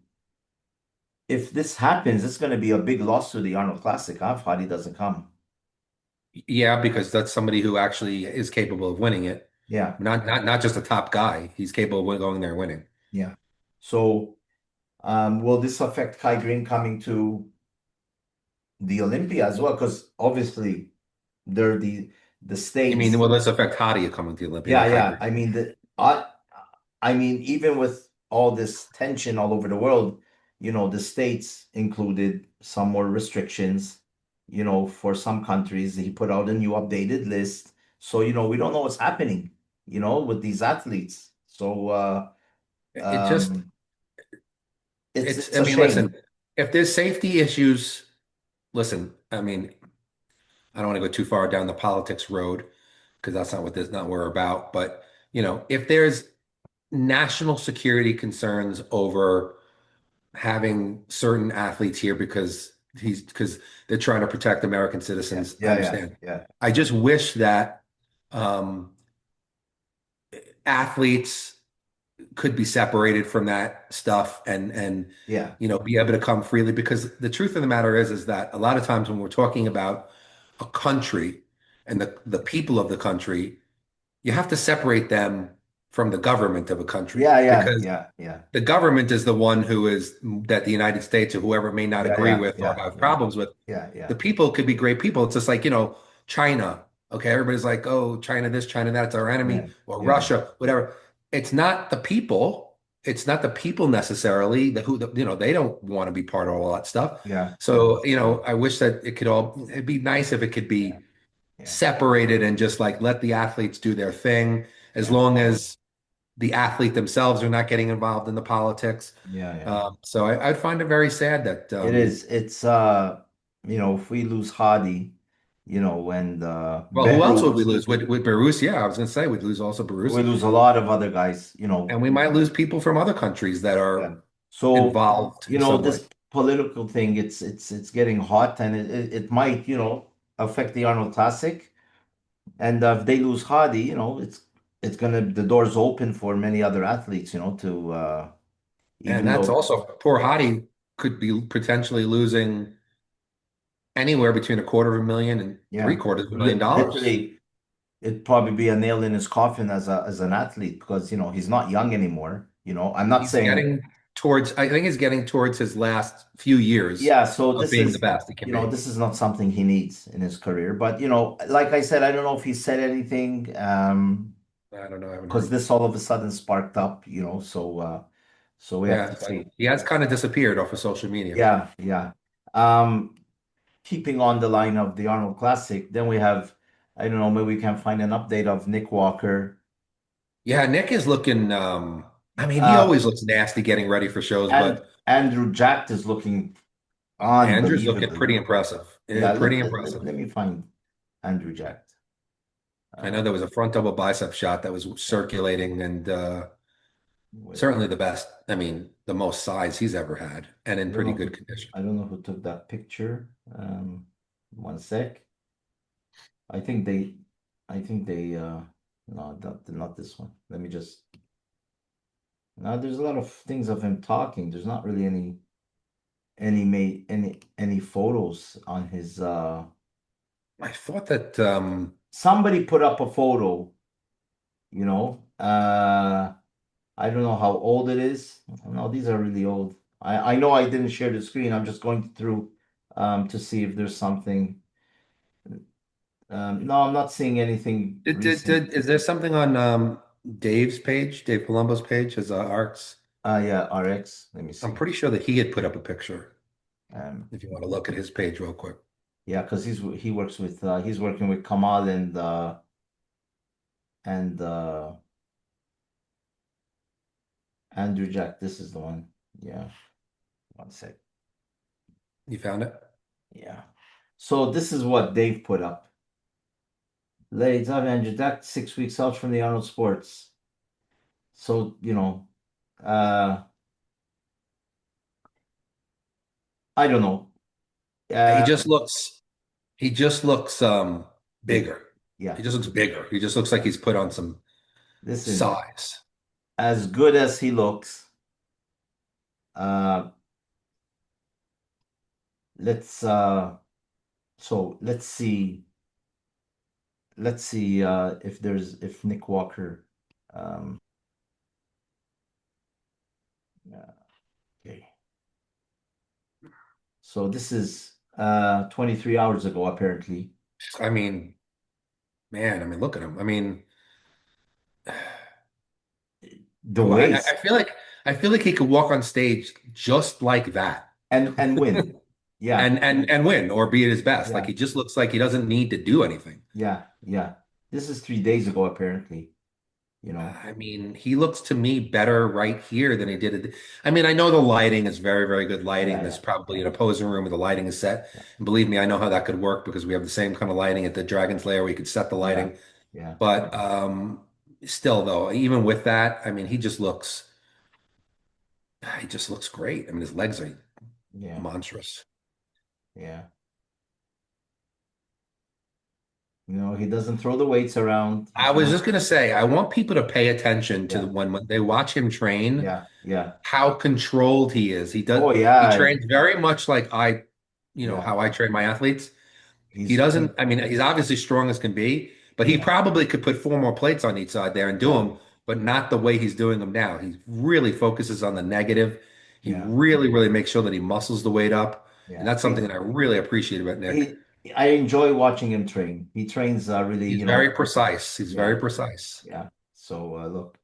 if this happens, it's going to be a big loss to the Arnold Classic, huh, if Hadi doesn't come. Yeah, because that's somebody who actually is capable of winning it. Yeah, Not just a top guy. He's capable of going there and winning. yeah. So, will this affect Kai Greene coming to the Olympia as well? Because obviously they're the You mean, states. will this affect Hadi coming to the Olympia, Yeah, not Kai yeah. Greene? I mean, even with all this tension all over the world, the states included some more restrictions, for some countries. He put out a new updated list. So, we don't know what's happening, with these athletes. So, It just, um, it's it's, it's I a mean, shame. listen, if there's safety issues, listen, I mean, I don't want to go too far down the politics road because that's not what we're about. But, if there's national security concerns over having certain athletes here because they're trying to protect American Yeah, citizens. I yeah, yeah, understand. yeah, I just wish that um, athletes could be separated from that stuff and yeah, be able to come freely because the truth of the matter is that a lot of times when we're talking about a country and the people of the country, you have to separate them from the government of a country yeah, yeah, because yeah, yeah, the government is the one who is that the United States or whoever may not yeah, agree yeah, with or yeah, have yeah, problems with. yeah, The yeah, people could be great people. It's just like, China. Okay, everybody's like, oh, China this, China that, it's our yeah, enemy, or yeah, Russia, whatever. It's not the people. It's not the people necessarily they don't want to be part of all that stuff. yeah, yeah, So, I wish that it'd be nice if it could yeah, be yeah, separated and just like let the athletes do their thing as yeah, long as the athlete themselves are not getting involved in the politics. yeah, yeah. So I'd find it very sad that It is. It's if we lose Hadi, and well, who else would we Behruz, lose? With Belarus? Yeah, I was gonna say we'd lose also Belarus, we lose a lot of other guys, and we might lose people from other countries that Yeah. are So, involved in some way. this political thing, it's getting hot and it might, affect the Arnold Classic. And if they lose Hadi, it's gonna the doors open for many other athletes, to And even that's though also poor Hadi could be potentially losing anywhere between a quarter of a million and three yeah, quarters of a million dollars. literally it'd probably be a nail in his coffin as an athlete because he's not young anymore. I'm not He's saying getting towards, I think he's getting towards his last few years Yeah, so of this being the is, best he can be. this is not something he needs in his career. But, like I said, I don't know if he said anything, I don't know. I haven't because heard. this all of a sudden sparked up, so we have Yeah, to it's like see. he has kind of disappeared off of social media. Yeah, yeah. Um, Keeping on the line of the Arnold Classic, then we have, I don't know, maybe we can find an update of Nick Walker. Yeah, Nick is looking. I mean, he Uh, always looks nasty getting ready for shows, and but Andrew Jack is looking Andrew's looking unbelievably. pretty impressive. Yeah, Pretty let, impressive. let me find Andrew Jack. I know Uh, there was a front double bicep shot that was yeah, circulating, and where certainly the best. I mean, the most size he's ever had, and in pretty good condition. I don't know who took that picture. One sec. I think they, no, not this one. Let me just. Now there's a lot of things of him talking. There's not really any photos on his. I thought that Somebody put up a photo. You know. I don't know how old it is. No, these are really old. I know I didn't share the screen. I'm just going through to see if there's something. No, I'm not seeing anything recent. is there something on Dave's page, Dave Palumbo's page, his arts? Yeah, RX. Let me I'm see. pretty sure that he had put up a picture. Um, If you want to look at his page real quick. yeah, because he's working with Kamal and Andrew Jack. This is the one. Yeah, one sec. You found it? Yeah. So this is what Dave put up. Ladies of Andrew Jack, 6 weeks out from the Arnold Sports. So, uh, I don't know. He Uh, just looks he just looks Bigger. bigger. Yeah. He just looks bigger. He just looks like he's put on some Listen, size. as good as he looks, uh, let's so let's see if Nick Walker um yeah, okay. So this is 23 hours ago apparently. I mean, man, I mean, look at him. I mean, The waist I feel like he could walk on stage just like that and win. Yeah. and win or be at his best. Like Yeah. he just looks like he doesn't need to do anything. Yeah. Yeah. This is 3 days ago apparently, you know. I mean, he looks to me better right here than he did. I mean, I know the lighting is very, very good lighting. Yeah, There's yeah. probably Yeah. an opposing room where the lighting is set. Yeah. And believe me, I know how that could work because we have the same kind of lighting at the Dragon's Lair where you could set the Yeah. lighting. Yeah. But still, though, even with that, I mean, he just looks great. I mean, his legs are Yeah. monstrous. Yeah. He doesn't throw the weights around. I was just gonna say, I want people to pay attention to Yeah. when they watch him train, Yeah. Yeah. how controlled he is. Oh He yeah. trains very much like Yeah. how I train my athletes. He He's doesn't, I mean, he's obviously strong as can be, but he yeah. probably could put four more plates on each side there and do Yeah. them, but not the way he's doing them now. He really focuses on the negative. He Yeah. really, really makes sure that he muscles the weight up. And Yeah. that's something that I really appreciate about Nick. He I enjoy watching him train. He trains really, He's very precise. He's yeah. very precise. Yeah. So look,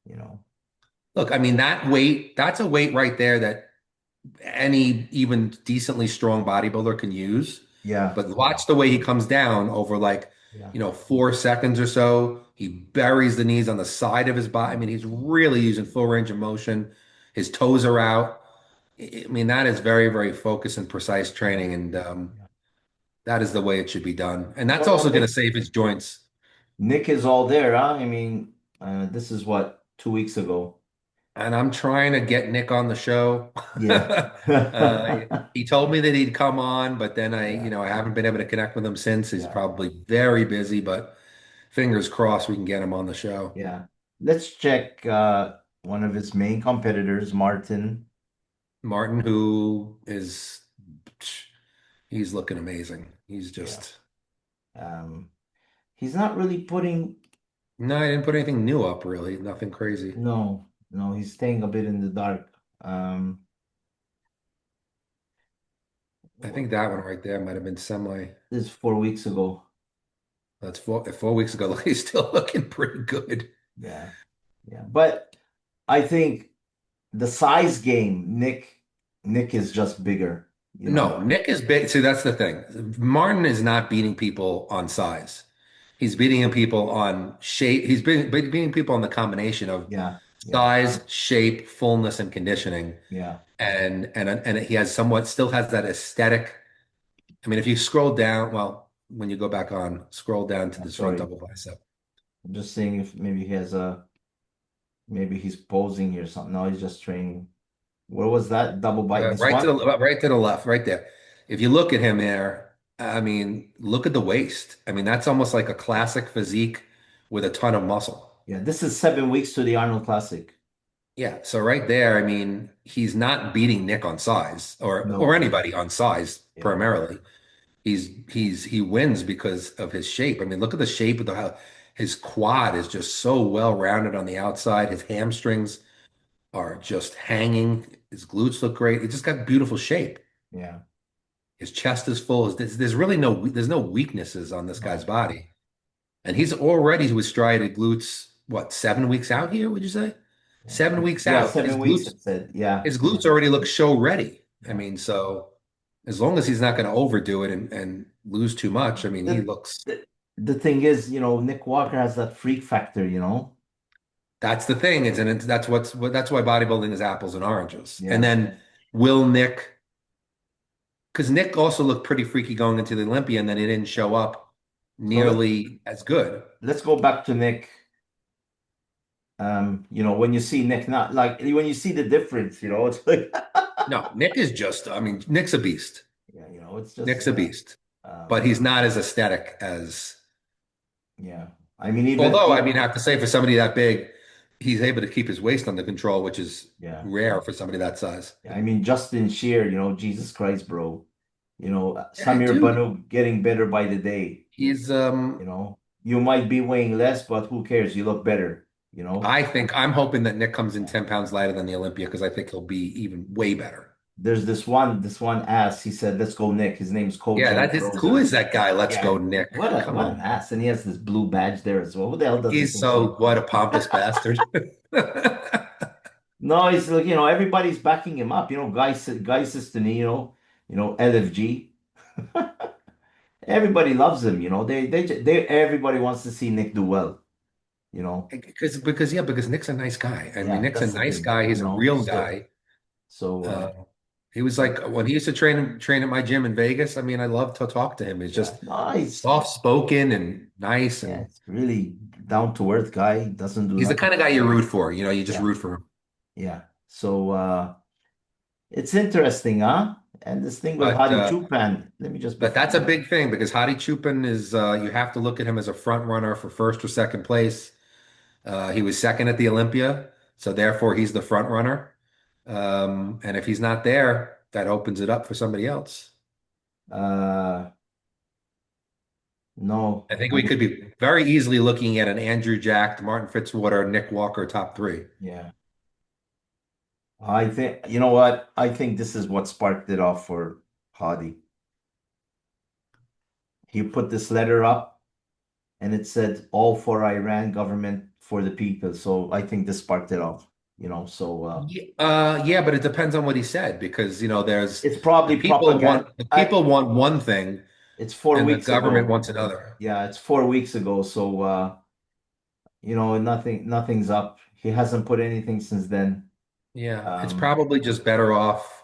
you know. Look, I mean, that's a weight right there that any even decently strong bodybuilder can use. Yeah. But watch the way he comes down over like, Yeah. 4 seconds or so. He buries the knees on the side of his body. I mean, he's really using full range of motion. His toes are out. I mean, that is very, very focused and precise Yeah. training, and Yeah. that is the way it should be done. And that's Well, also going to save his joints. Nick is all there, huh? I mean, this is what, 2 weeks ago. And I'm trying to get Nick on the show. Yeah. He told me that he'd come on, but then Yeah. I haven't been able to connect with him since. He's Yeah. probably very busy, but fingers crossed we can get him on the show. Yeah. Let's check one of his main competitors, Martin. Martin, who is, he's looking amazing. He's Yeah. just, Um, he's not really putting no, I didn't put anything new up really. Nothing crazy. no. No, he's staying a bit in the dark. I think that one right there might have been semi. This is 4 weeks ago. That's 4 weeks ago. Look, he's still looking pretty good. Yeah, yeah. But I think the size game, Nick is just bigger, you know. No, Nick is big. See, that's the thing. Martin is not beating people on size. He's beating people on shape. Beating people on the combination of Yeah, yeah, size, shape, fullness, and conditioning. yeah, And he has somewhat still has that aesthetic. I mean, if you scroll down, well, when you go back on, scroll down to yeah. this front Sorry. double bicep. I'm just seeing if maybe he has a maybe he's posing here or something. No, he's just training. What was that? Double bite this one? Right to the left, right there. If you look at him there, I mean, look at the waist. I mean, that's almost like a classic physique with a ton of muscle. Yeah, this is 7 weeks to the Arnold Classic. Yeah, so right there, I mean, he's not beating Nick on size or No. anybody on size Yeah, primarily. He wins because of his shape. I mean, look at the shape of the how his quad is just so well rounded on the outside. His hamstrings are just hanging. His glutes look great. He just got beautiful shape. yeah. His chest is full. There's really there's no weaknesses on this guy's No. body. And he's already with striated glutes, what, 7 weeks out here, would you say? Yeah, 7 weeks yeah, out. 7 weeks it said. Yeah, His yeah, glutes already look show ready. I yeah. mean, so as long as he's not going to overdo it and lose too much, I mean, he The, looks the thing is, Nick Walker has that freak factor. that's the thing. That's why bodybuilding is apples and oranges. And Yeah. then will Nick, because Nick also looked pretty freaky going into the Olympia, and then he didn't show up So nearly as good. let's go back to Nick. When you see Nick, not like when you see the difference, it's like No, Nick is just, I mean, Nick's a beast. yeah, it's just Nick's a beast, but um he's not as aesthetic as, yeah. I mean even although, I mean, I have to say for somebody that big, he's able to keep his waist under control, which is yeah. rare for somebody that size. I mean Justin Shear, Jesus Christ, bro. Yeah, Samir dude, Bannout getting better by the day. he's, You might be weighing less, but who cares? You look better. I think I'm hoping that Nick comes in 10 pounds lighter than the Olympia because I think he'll be even way better. There's this one ass. He said, "Let's go, Nick." His name's Coach Yeah, Jack that is, who Rosa. is that guy? Let's Yeah, go, Nick. what Come an on. ass, and he has this blue badge there as well. Who the hell does he He's think he is? so, what a pompous bastard. No, he's like everybody's backing him up. Guy Sistine, LFG. Everybody loves him. Everybody wants to see Nick do well. You know, because Nick's a nice guy. I mean, yeah, Nick's a that's the nice thing. guy. He's a real So guy. so Uh, he was yeah, like when he used to train at my gym in Vegas. I mean, I love to talk to him. He's yeah, just nice. soft spoken and nice, Yeah, and it's really down to earth guy. Doesn't do he's the nothing. kind of guy you root for. You know, you just Yeah, root for him. yeah. So it's interesting, huh? And this thing with But Hadi uh, Choopan. Let me just but before. that's a big thing because Hadi Choopan is you have to look at him as a front runner for first or second place. He was second at the Olympia, so therefore he's the front runner. And if he's not there, that opens it up for somebody else. Uh, no, I think I we mean, could be very easily looking at an Andrew Jack, Martin Fitzwater, Nick Walker top three. yeah. I think you know what? I think this is what sparked it off for Hadi. He put this letter up, and it said "All for Iran, government for the people." So I think this sparked it off. So Yeah, but it depends on what he said because there's it's probably propaganda. the people want one thing It's four and the weeks government ago. wants another. Yeah, it's 4 weeks ago. So nothing's up. He hasn't put anything since then. Yeah, it's Um, probably just better off.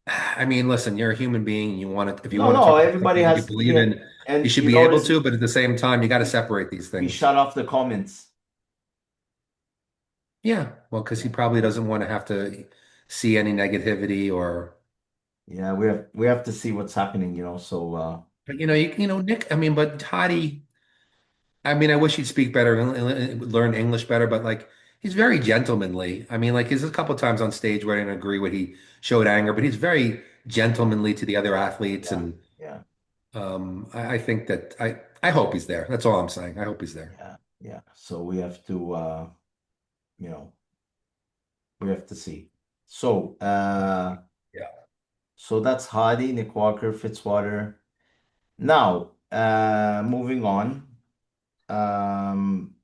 I mean, listen, you're a human being. You want to, if you no, want to no, talk about everybody something you has believe yeah, in, you and should you be able notice to, but at the same time, you got to he, separate these he things. shut off the comments. Yeah, well, because he Yeah, probably doesn't want to have to see any negativity or, yeah, we have to see what's happening. So but Nick, I mean, but Hadi, I mean, I wish he'd speak better, learn English better, but like he's very gentlemanly. I mean, like, there's a couple times on stage where I didn't agree with he showed anger, but he's very gentlemanly to the other athletes, yeah, and yeah, I think that I hope he's there. That's all I'm saying. I hope he's there. yeah, yeah. So we have to you know We have to see. So, Yeah. so that's Hadi, Nick Walker, Fitzwater. Now, moving on. Um,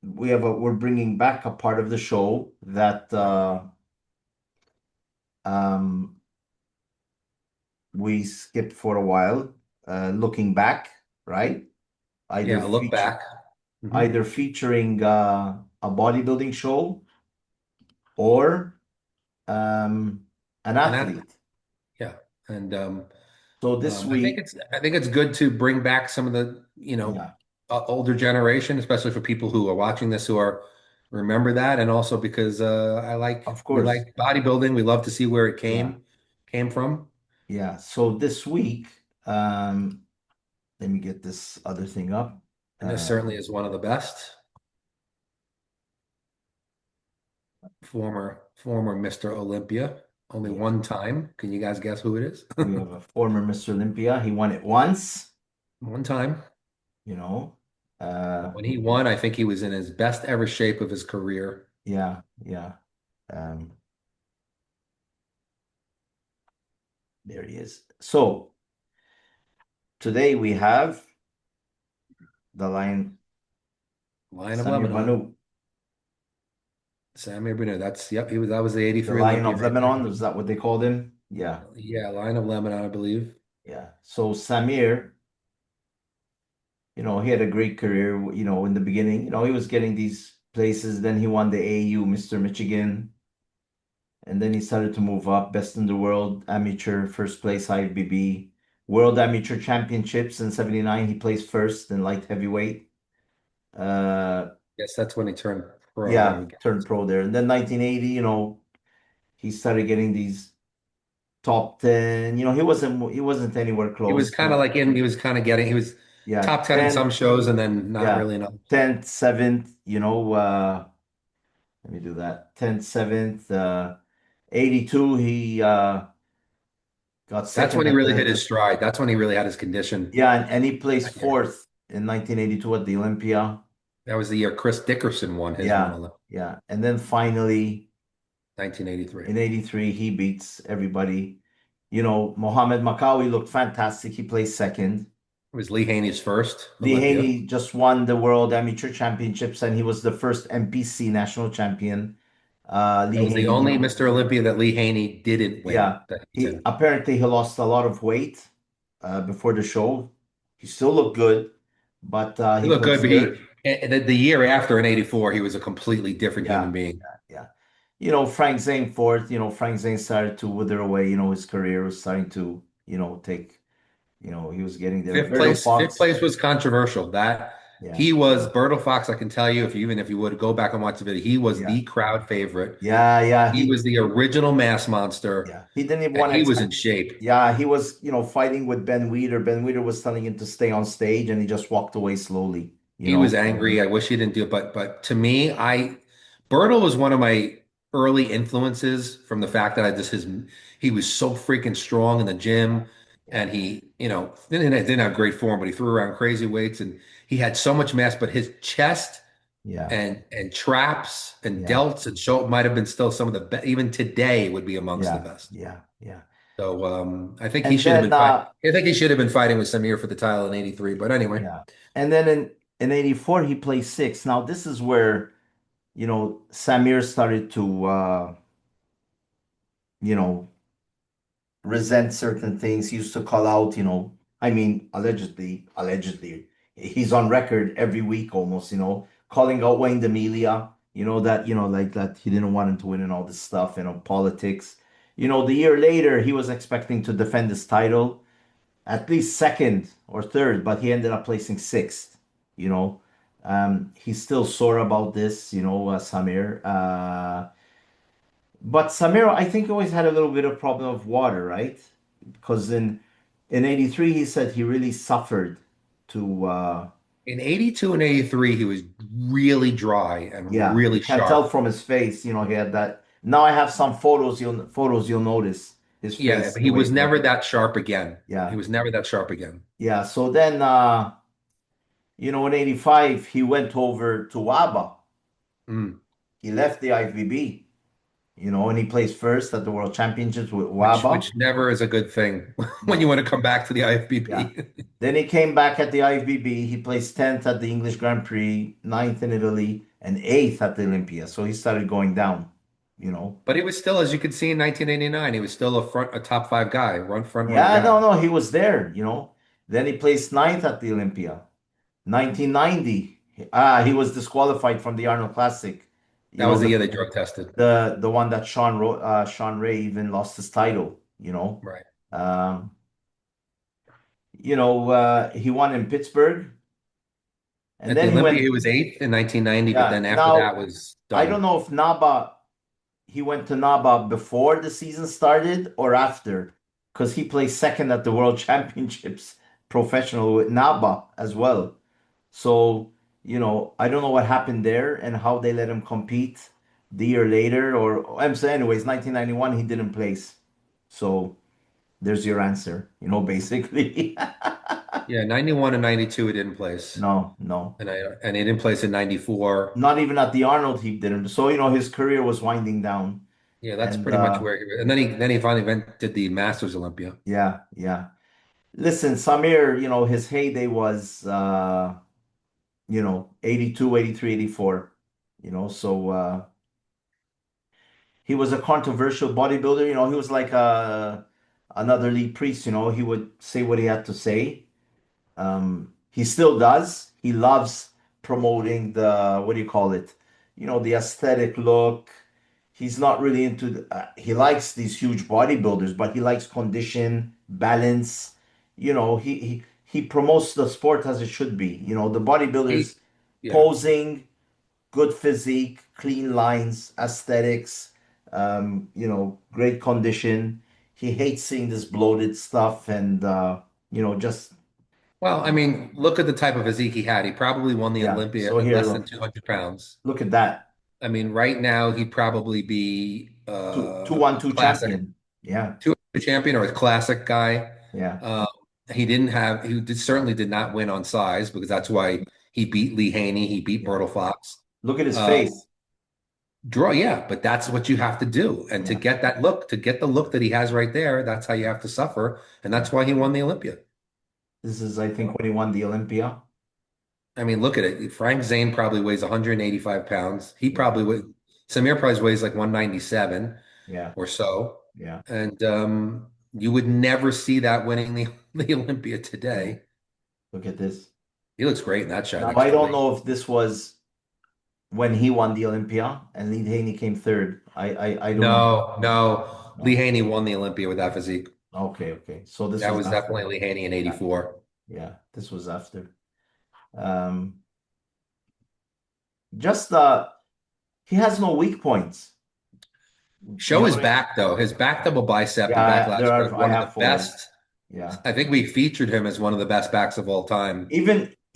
we're bringing back a part of the show that um, we skipped for a while, looking back, right? Either Yeah, look feature back. Hmm. either featuring a bodybuilding show or an And that, athlete. yeah. And So this I week, think it's good to bring back some of the, yeah, older generation, especially for people who are watching this who are remember that, and also because of we course, like bodybuilding. We love to see where it yeah, came from, yeah. So this week, let me get this other thing up. and this certainly is one of the best. Former Mr. Olympia, only Yeah, one time. Can you guys guess who it is? we have a former Mr. Olympia. He won it once, One time. you know. Uh, When he won, I think he was in his best ever shape of his career. yeah, yeah. Um, there he is. So today we have the Lion Lion of Samir Lebanon. Bannout. Samir Bannout. That's yep. That was the The '83 Lion Olympia of right Lebanon, there. is that what they called him? Yeah, Yeah, Lion of Lebanon, I believe. yeah. So Samir, he had a great career, in the beginning. He was getting these places. Then he won the AU Mr. Michigan. And then he started to move up. Best in the world, amateur, first place IFBB. World Amateur Championships in 79. He placed first in light heavyweight. Uh, Yes, that's when he turned pro, I yeah, guess. turned pro there. And then 1980, he started getting these top 10. He wasn't anywhere He was close. kind of like in. He was kind of getting. He was Yeah, top 10 in 10th, some shows, and then not yeah, really enough. 10th, 7th, let me do that. 10th, 7th, 82, he got That's second when he at really hit the his stride. That's when he really had his condition. yeah, and he placed fourth in 1982 at the Olympia. That was the year Chris Dickerson won his one Yeah, Olympic, yeah. And then finally 1983. in 83, he beats everybody. Mohammed Makawi looked fantastic. He placed second. It was Lee Haney's first Lee Olympia. Haney just won the World Amateur Championships, and he was the first NPC national champion. That Lee was the Haney, only Mr. Olympia that Lee Haney didn't win yeah, that he's he in. apparently he lost a lot of weight before the show. He still looked good, but He he looked good, placed but third. the year after in '84, he was a completely different human Yeah, being. yeah, yeah. Frank Zane fourth. Frank Zane started to wither away. His career was starting to, take. He was getting there. Berto Fifth Fox. place was controversial. That Yeah, he was Berto Fox. I can tell you, if you would go back and watch the video, he was yeah, the crowd favorite. yeah, yeah. He was the original mass monster, Yeah, he didn't even and want he was to. in shape. Yeah, he was, fighting with Ben Weeder. Ben Weeder was telling him to stay on stage, and he just walked away slowly. He was angry. I wish he didn't do it, but to me, Berto was one of my early influences from the fact that he was so freaking strong in the gym, Yeah, and he didn't have great form, but he threw around crazy weights, and he had so much mass. But his chest yeah, and traps and yeah, delts and show might have been still some of the best. Even today would be amongst the yeah, best. yeah, yeah. So I think he And should have then, been fighting. I think he should have been fighting with Samir for the title in '83. But anyway. yeah, and then in '84 he placed sixth. Now this is where Samir started to you know resent certain things. He used to call out, I mean, allegedly, he's on record every week almost, calling out Wayne D'Amelia, that, like that he didn't want him to win and all this stuff, politics. The year later, he was expecting to defend his title, at least second or third, but he ended up placing sixth, you know. He's still sore about this, Samir. But Samir, I think, always had a little bit of problem of water, right? Because in '83 he said he really suffered to In '82 and '83, he was really dry and yeah, you really can tell sharp. from his face, he had that. Now I have some photos you'll notice his Yeah, face but the he way was it never looked. that sharp again. He Yeah. was never that sharp again. Yeah. So then in '85 he went over to WABA. Mm. he left the IFBB, and he placed first at the World Championships with which WABA. never is a good thing when you No, want to come back to the yeah. IFBB. Then he came back at the IFBB. He placed 10th at the English Grand Prix, ninth in Italy, and 8th at the Olympia. So he started going down, you know. But he was still, as you could see in 1989, he was still a top five guy, front runner Yeah, no, guy. no, he was there. Then he placed ninth at the Olympia. 1990, he was disqualified from the Arnold Classic. You That know, was the the year they drug tested. the one that Sean Ray even lost his title. Right. Um, he won in Pittsburgh, and At the then he Olympia, went. he was eighth in 1990, but Yeah. then after that Now was I don't done. know if Naba he went to Naba before the season started or after, because he placed second at the World Championships professional with Naba as well. So, I don't know what happened there and how they let him compete the year later. Or I'm saying, anyways, 1991 he didn't place. So there's your answer. Basically. Yeah, 91 and 92 he didn't place. No, no. And he didn't place in 94. Not even at the Arnold he didn't. So, his career was winding down. Yeah, that's And pretty much where he was. And then he finally did the Masters Olympia. yeah, yeah. Listen, Samir, his heyday was 82, 83, 84. So he was a controversial bodybuilder. He was like another lead priest. He would say what he had to say. He still does. He loves promoting the, what do you call it? The aesthetic look. He's not really he likes these huge bodybuilders, but he likes condition, balance. He promotes the sport as it should be. The bodybuilders He, yeah. posing, good physique, clean lines, aesthetics, great condition. He hates seeing this bloated stuff and just Well, I mean, look at the type of physique he had. He probably won the yeah. Olympia So at here, less than look, 200 pounds. look at that. I mean, right now he'd probably be Two a one two classic champion. Yeah, two champion or a classic guy. yeah, Um, certainly did not win on size because that's why he beat Lee Haney, he beat yeah. Myrtle Fox. Look at his Uh, face. yeah, but that's what you have to do. And to Yeah, get that look, to get the look that he has right there, that's how you have to suffer. And yeah. that's why he won the Olympia. This is, I think, when he won the Olympia. I mean, look at it. Frank Zane probably weighs 185 pounds. Yeah, Samir probably weighs like 197 yeah, or so. yeah. And you would never see that winning the Olympia No, today. look at this. He looks great in that shot Now next I to don't Lee. know if this was when he won the Olympia and Lee Haney came third. I don't know. No, no. Lee No. Haney won the Olympia with that physique. Okay, okay. So this That was was after. definitely Lee Haney in Yeah, 84. yeah. This was after. Um, just he has no weak points. You Show know his what I mean? back, though. His back double bicep and back Yeah, there lat are. is I one of the have photos. best. Yeah. I think we featured him as one of the best backs of all time.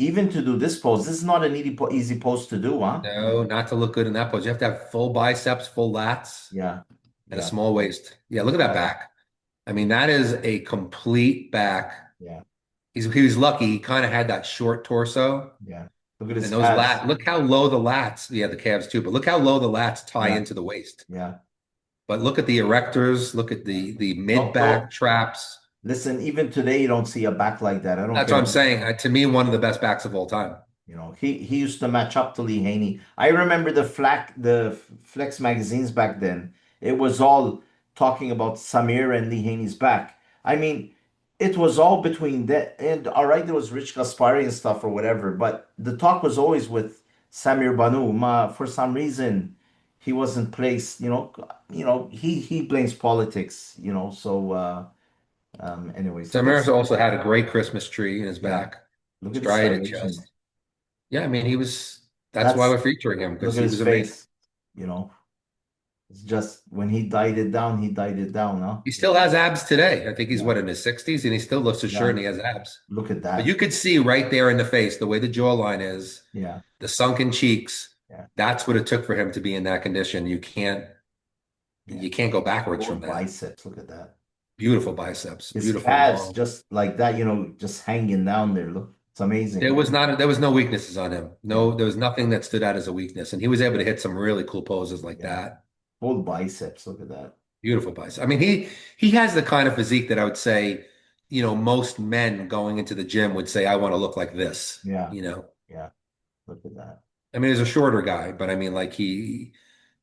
Even to do this pose, this is not an easy pose to do, huh? No, not to look good in that pose. You have to have full biceps, full lats, Yeah, and a yeah, small waist. Yeah, look at that yeah, back. I mean, that is a complete back. yeah, He was lucky. He kind of had that short torso yeah. Look at and his those calves. look how low the lats, yeah, the calves too, but look how low the lats tie Yeah, into the waist. yeah. But look at the erectors, look at the mid No, back traps. listen, even today you don't see a back like that. I don't That's what care. I'm saying. To me, one of the best backs of all time. He used to match up to Lee Haney. I remember the Flex magazines back then. It was all talking about Samir and Lee Haney's back. I mean, it was all between that and all right, there was Rich Gaspari and stuff or whatever, but the talk was always with Samir Banu. For some reason, he wasn't placed. He blames politics. Anyways, look at Samir's also had a great Christmas tree in his yeah, back, look at the striated striations. chest. Yeah, I mean, that's why That's we're featuring him Look because at he his was amazing. face. You know, it's just when he died it down, he died it down, huh? He still has abs today. I think he's Yeah, what in his 60s, and he still lifts his shirt yeah. and he has abs. Look at But you that. could see right there in the face the way the jawline is, Yeah, the sunken cheeks. yeah, That's what it took for him to be in that condition. yeah. You can't go backwards Lower from that. biceps. Look at that. Beautiful biceps, His beautiful calves long. just like that, just hanging down there. Look, It's amazing. There was no weaknesses on him. Yeah, No, there was nothing that stood out as a weakness, and he was able to hit some really cool poses like yeah. that. Full biceps. Look at that. Beautiful bicep. I mean, he has the kind of physique that I would say, most men going into the gym would say, I want to look like this, Yeah, you know. yeah. Look at that. I mean, he's a shorter guy, but I mean, like he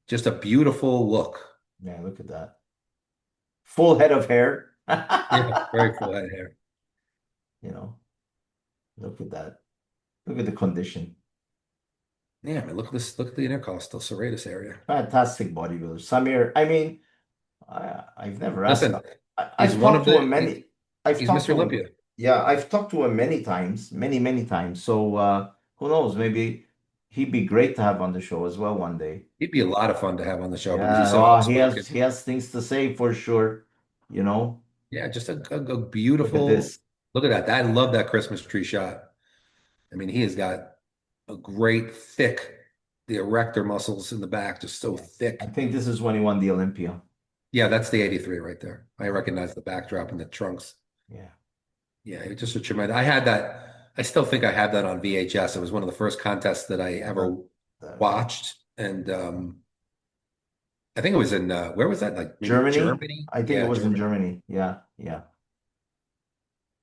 just a beautiful look. Yeah, look at that. Full head of hair. Yeah, very full head hair. You know, look at that. Look at the condition. Yeah, I mean, look at this. Look at the intercostal serratus area. Fantastic bodybuilder. Samir, I mean, I've never asked. Listen, he's I've one talked of to him the. many. I've He's talked Mr. to him. Olympia. Yeah, I've talked to him many times, many times. So who knows? Maybe he'd be great to have on the show as well one day. He'd be a lot of fun to have on the show because he's Yeah, so well, outspoken. he has things to say for sure. You know, Yeah, just a look at beautiful. this. Look at that. I love that Christmas tree shot. I mean, he has got a great thick, the erector muscles in the back, just so Yeah, I thick. think this is when he won the Olympia. Yeah, that's the 83 right there. I Yeah, recognize the backdrop and the trunks. yeah. Yeah, it was just a tremendous. I had that. I still think I have that on VHS. It was one of the first contests that I ever That watched, and I think it was in where was that? Like maybe Germany. Germany? I think it Yeah, was in Germany. Germany. Yeah, yeah.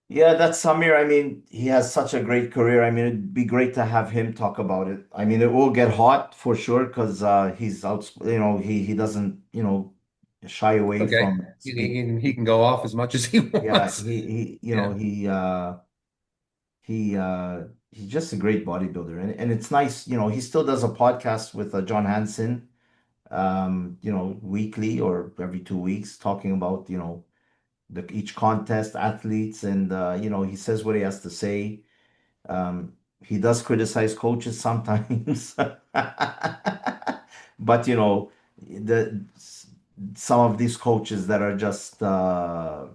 Yeah, that's Samir. I mean, he has such a great career. I mean, it'd be great to have him talk about it. I mean, it will get hot for sure because he's out, he doesn't, shy away Okay, from he, speak. he can go off as much as he Yeah, wants. Yeah, he he's just a great bodybuilder. And it's nice, he still does a podcast with John Hansen, weekly or every 2 weeks talking about, each contest, athletes, and he says what he has to say. He does criticize coaches sometimes, but the some of these coaches that are just they're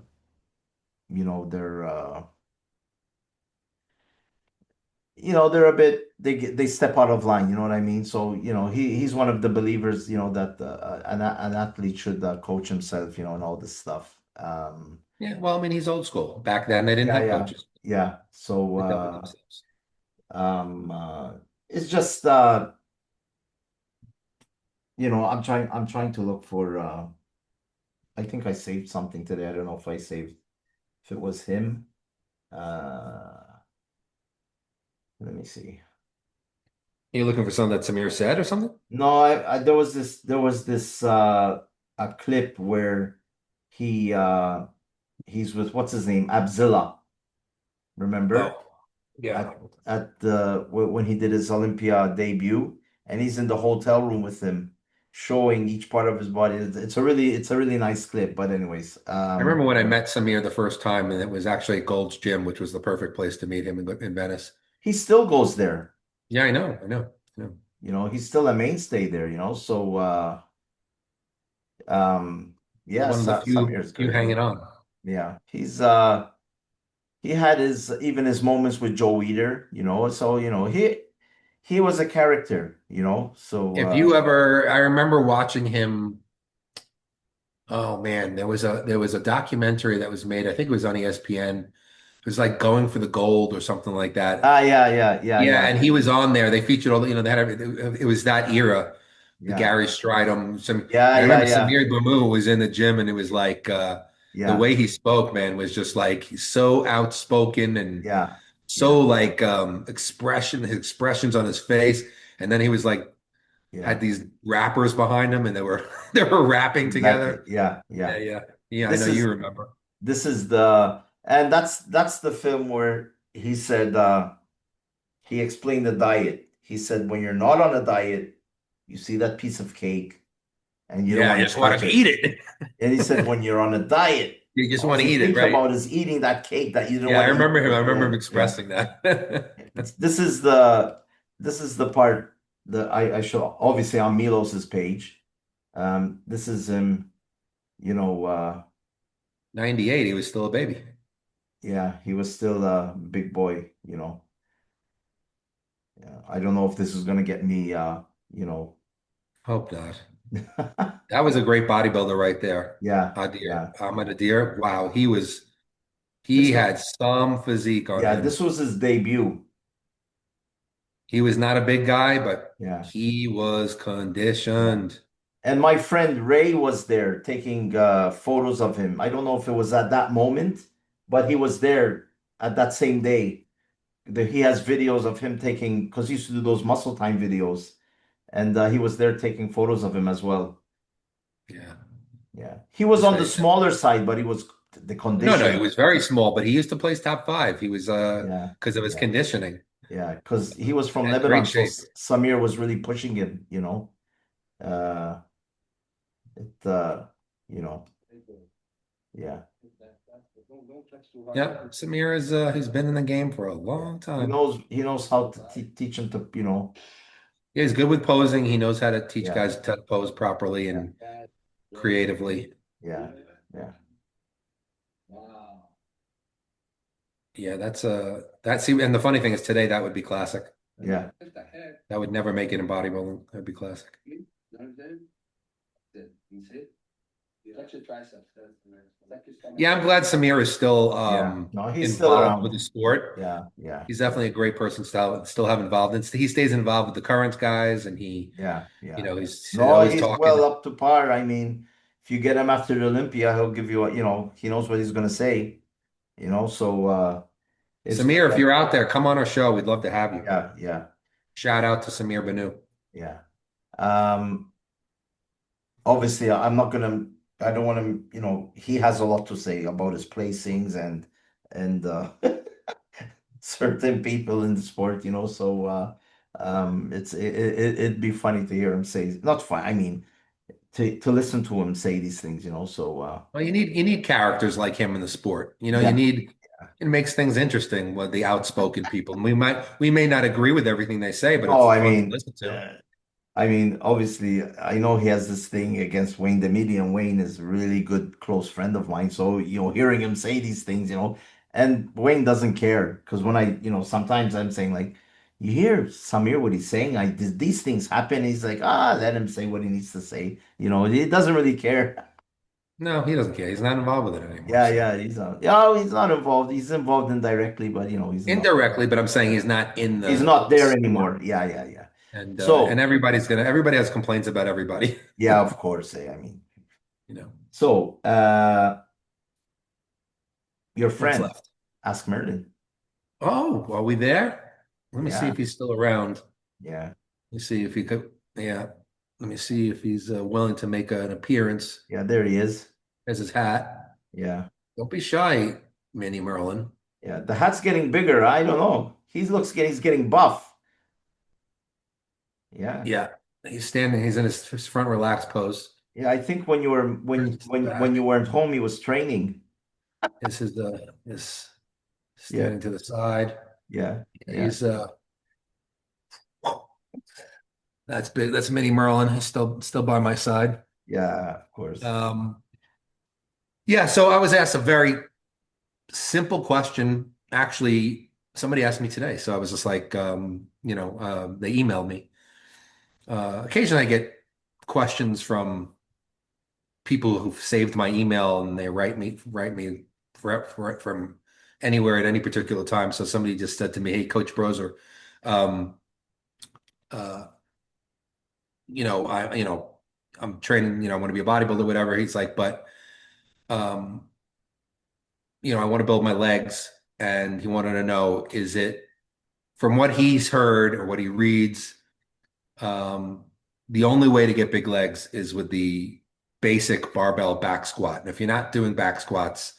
they're a bit they step out of line. You know what I mean? So he's one of the believers. That an athlete should coach himself. And all this stuff. yeah. Well, I mean, he's old school. Back then, they didn't Yeah, have yeah, coaches. yeah. So They dealt with themselves. um, uh, it's just I'm trying to look for. I think I saved something today. I don't know if it was him. Uh, Let me see. You're looking for something that Samir said or something? No, there was this a clip where he he's with what's his name? Abzilla, remember? Oh, yeah. At the when he did his Olympia debut, and he's in the hotel room with him, showing each part of his body. It's a really nice clip. But anyways, I remember when I met Samir the first time, and it was actually at Gold's Gym, which was the perfect place to meet him in Venice. he still goes there. Yeah, I know. He's still a mainstay there. So yeah, One of the Samir's few good. hanging on. Yeah, he had his moments with Joe Weider. So he was a character. So If you ever, I remember watching him. Oh man, there was a documentary that was made. I think it was on ESPN. It was like Going for the Gold or something like that. yeah, yeah, yeah, Yeah, yeah, and he was on there. They featured all the, they had it was that era, the yeah, Gary Stridham. yeah, I yeah, remember yeah, Samir Bamu was in the gym, and it was like the yeah, way he spoke, man, was just like he's so outspoken and yeah, so yeah, like his expressions on his face, and then he was like yeah. had these rappers behind him, and they were they were rapping Exactly. together. Yeah, Yeah, yeah. yeah, yeah. I know This you is remember. this is the and that's the film where he said he explained the diet. He said when you're not on a diet, you see that piece of cake and you don't Yeah, want you to just want touch to it. eat it. And he said when you're on a diet, You just all want to you eat it, think right? about is eating that cake that you don't Yeah, I want to eat. remember him. I remember him Yeah, yeah. expressing that. This is the part that I show obviously on Milos's page. This is him, you know, 98, he was still a baby. yeah, he was still a big boy. Yeah, I don't know if this is gonna get me you know. Hope not. That was a great bodybuilder right there. Yeah, Adir. yeah, Ahmed Adir. Wow, He This was, had some physique on yeah, him. this was his debut. He was not a big guy, but Yeah, he was yeah. conditioned. And my friend Ray was there taking photos of him. I don't know if it was at that moment, but he was there at that same day. He has videos of him taking, because he used to do those muscle time videos, and he was there taking photos of him as well. Yeah. Yeah, he was This on the guy, smaller side, but he was the no, he condition. was very small, but he used to place top five. He was Yeah, because of his yeah, conditioning yeah. Because he was from and great Lebanon, so shape. Samir was really pushing him. Uh, it, you know, yeah, Yeah, Samir is he's been in the game for a yeah. long He time. knows he knows how to teach him to, Yeah, he's good with posing. He knows how to teach yeah, guys to pose properly yeah, and creatively. yeah, yeah, Yeah, that's and the funny thing is today that would be classic. yeah. That would never make it in bodybuilding. That'd be classic. Yeah, I'm glad Samir is still Yeah. No, he's still involved with around. the sport. Yeah, yeah, He's definitely a great person still have involved. And he stays involved with the current guys, and yeah, yeah. he's No, always he's well talking. up to par. I mean, if you get him after the Olympia, he'll give you he knows what he's gonna say, so it's good Samir, if that, you're out there, come on our show. We'd love to have you. yeah, yeah, Shout out to Samir Bannout. yeah. Um, Obviously I don't want him, he has a lot to say about his placings and certain people in the sport, so it'd be funny to hear him say, not fun, I mean, to listen to him say these things, so Well, you need characters like him in the sport. You yeah. need it makes things interesting with the outspoken people. And we may not agree with everything they say, but No, it's fun to listen to. I mean, obviously, I know he has this thing against Wayne the Median. Wayne is a really good close friend of mine. So, hearing him say these things, and Wayne doesn't care because when sometimes I'm saying like, you hear Samir what he's saying? These things happen. He's like, let him say what he needs to say. He doesn't really care. No, he doesn't care. He's not involved with it anymore. Yeah, So yeah, he's not involved. He's involved indirectly, but he's not. indirectly, but I'm saying he's not in He's the not there sport. anymore. Yeah, yeah, yeah. And So, everybody has complaints about everybody. yeah, of course. I mean, You know, so your what's friend, left? ask Merlin. Oh, are we there? Let me see Yeah, if he's still around. yeah, Let me see if he could. Yeah, let me see if he's willing to make an appearance. yeah. There he is. As his hat. Yeah, Don't be shy, Mini Merlin. yeah. The hat's getting bigger. I don't know. He's getting buff. Yeah, Yeah, he's standing. He's in his front relaxed pose. yeah. I think when you were Turns his when you back. weren't home, he was training. Is Yeah, standing to the side. yeah, yeah, He's that's big. That's Mini Merlin. He's still by my side. yeah. Of course. Um, yeah. So I was asked a very simple question. Actually, somebody asked me today. So I was just like, they emailed me. Occasionally, I get questions from people who've saved my email and they write me from anywhere at any particular time. So somebody just said to me, "Hey, Coach Broser, um, uh, I'm training. I want to be a bodybuilder, whatever." He's like, "But um, I want to build my legs," and he wanted to know, is it from what he's heard or what he reads, um, the only way to get big legs is with the basic barbell back squat. And if you're not doing back squats,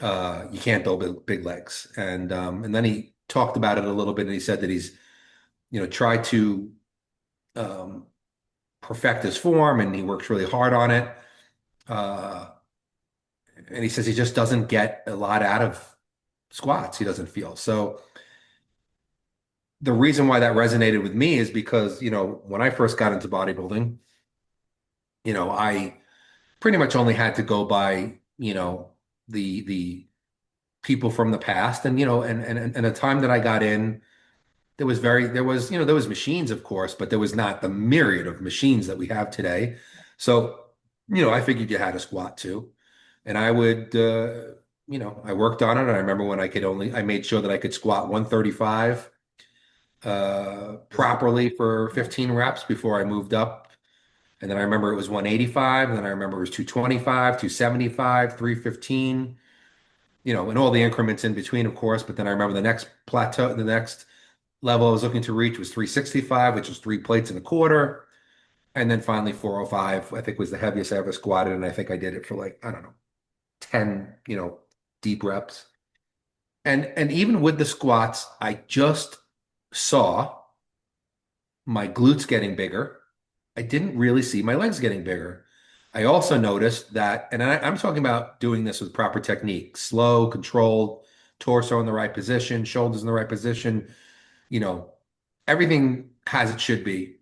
you can't build big legs. And then he talked about it a little bit, and he said that he's tried to um, perfect his form, and he works really hard on it. Uh, and he says he just doesn't get a lot out of squats. He doesn't feel so. The reason why that resonated with me is because when I first got into bodybuilding, I pretty much only had to go by the people from the past, and the time that I got in. There was machines, of course, but there was not the myriad of machines that we have today. So, I figured you had a squat too. And I would, I worked on it. I remember when I made sure that I could squat 135 Is that, properly for yeah, 15 reps before I moved up. And then I remember it was 185, and then I remember it was 225, 275, 315, and all the increments in between, of course. But then I remember the next level I was looking to reach was 365, which is 3 plates and a quarter. And then finally 405, I think was the heaviest I ever squatted. And I think I did it for like, I don't know, 10, deep reps. And even with the squats, I just saw my glutes getting bigger. I didn't really see my legs getting bigger. I also noticed that, and I'm talking about doing this with proper technique, slow, controlled, torso in the right position, shoulders in the right position, you know, everything as it should be.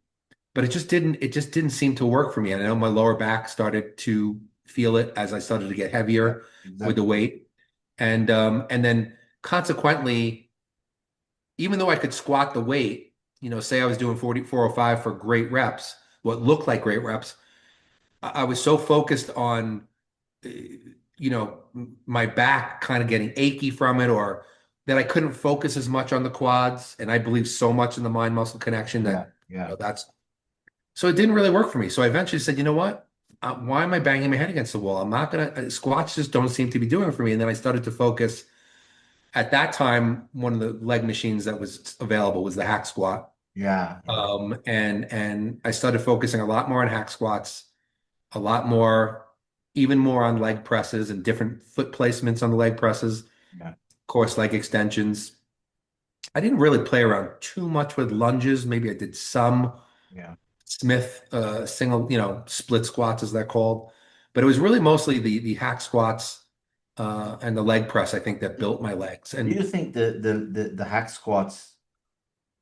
But it just didn't seem to work for me. And I know my lower back started to feel it as I started to get yeah, heavier with the exactly. weight. And then consequently, even though I could squat the weight, say I was doing 405 for great reps, what looked like great reps, I was so focused on, uh, my back kind of getting achy from it, or that I couldn't focus as much on the quads. And I believe so much in the mind muscle connection Yeah, that, yeah, that's so it didn't really work for me. So I eventually said, you know what? Why am I banging my head against the wall? I'm not gonna, squats just don't seem to be doing it for me. And then I started to focus. At that time, one of the leg machines that was available was the hack squat. yeah, yeah, And I started focusing a lot more on hack squats, a lot more, even more on leg presses and different foot placements on the leg presses, of yeah, course, leg extensions. I didn't really play around too much with lunges. Maybe I did some yeah. Smith single, split squats as they're called. But it was really mostly the hack squats and the leg press, I think, that Do built my legs. do you And think the hack squats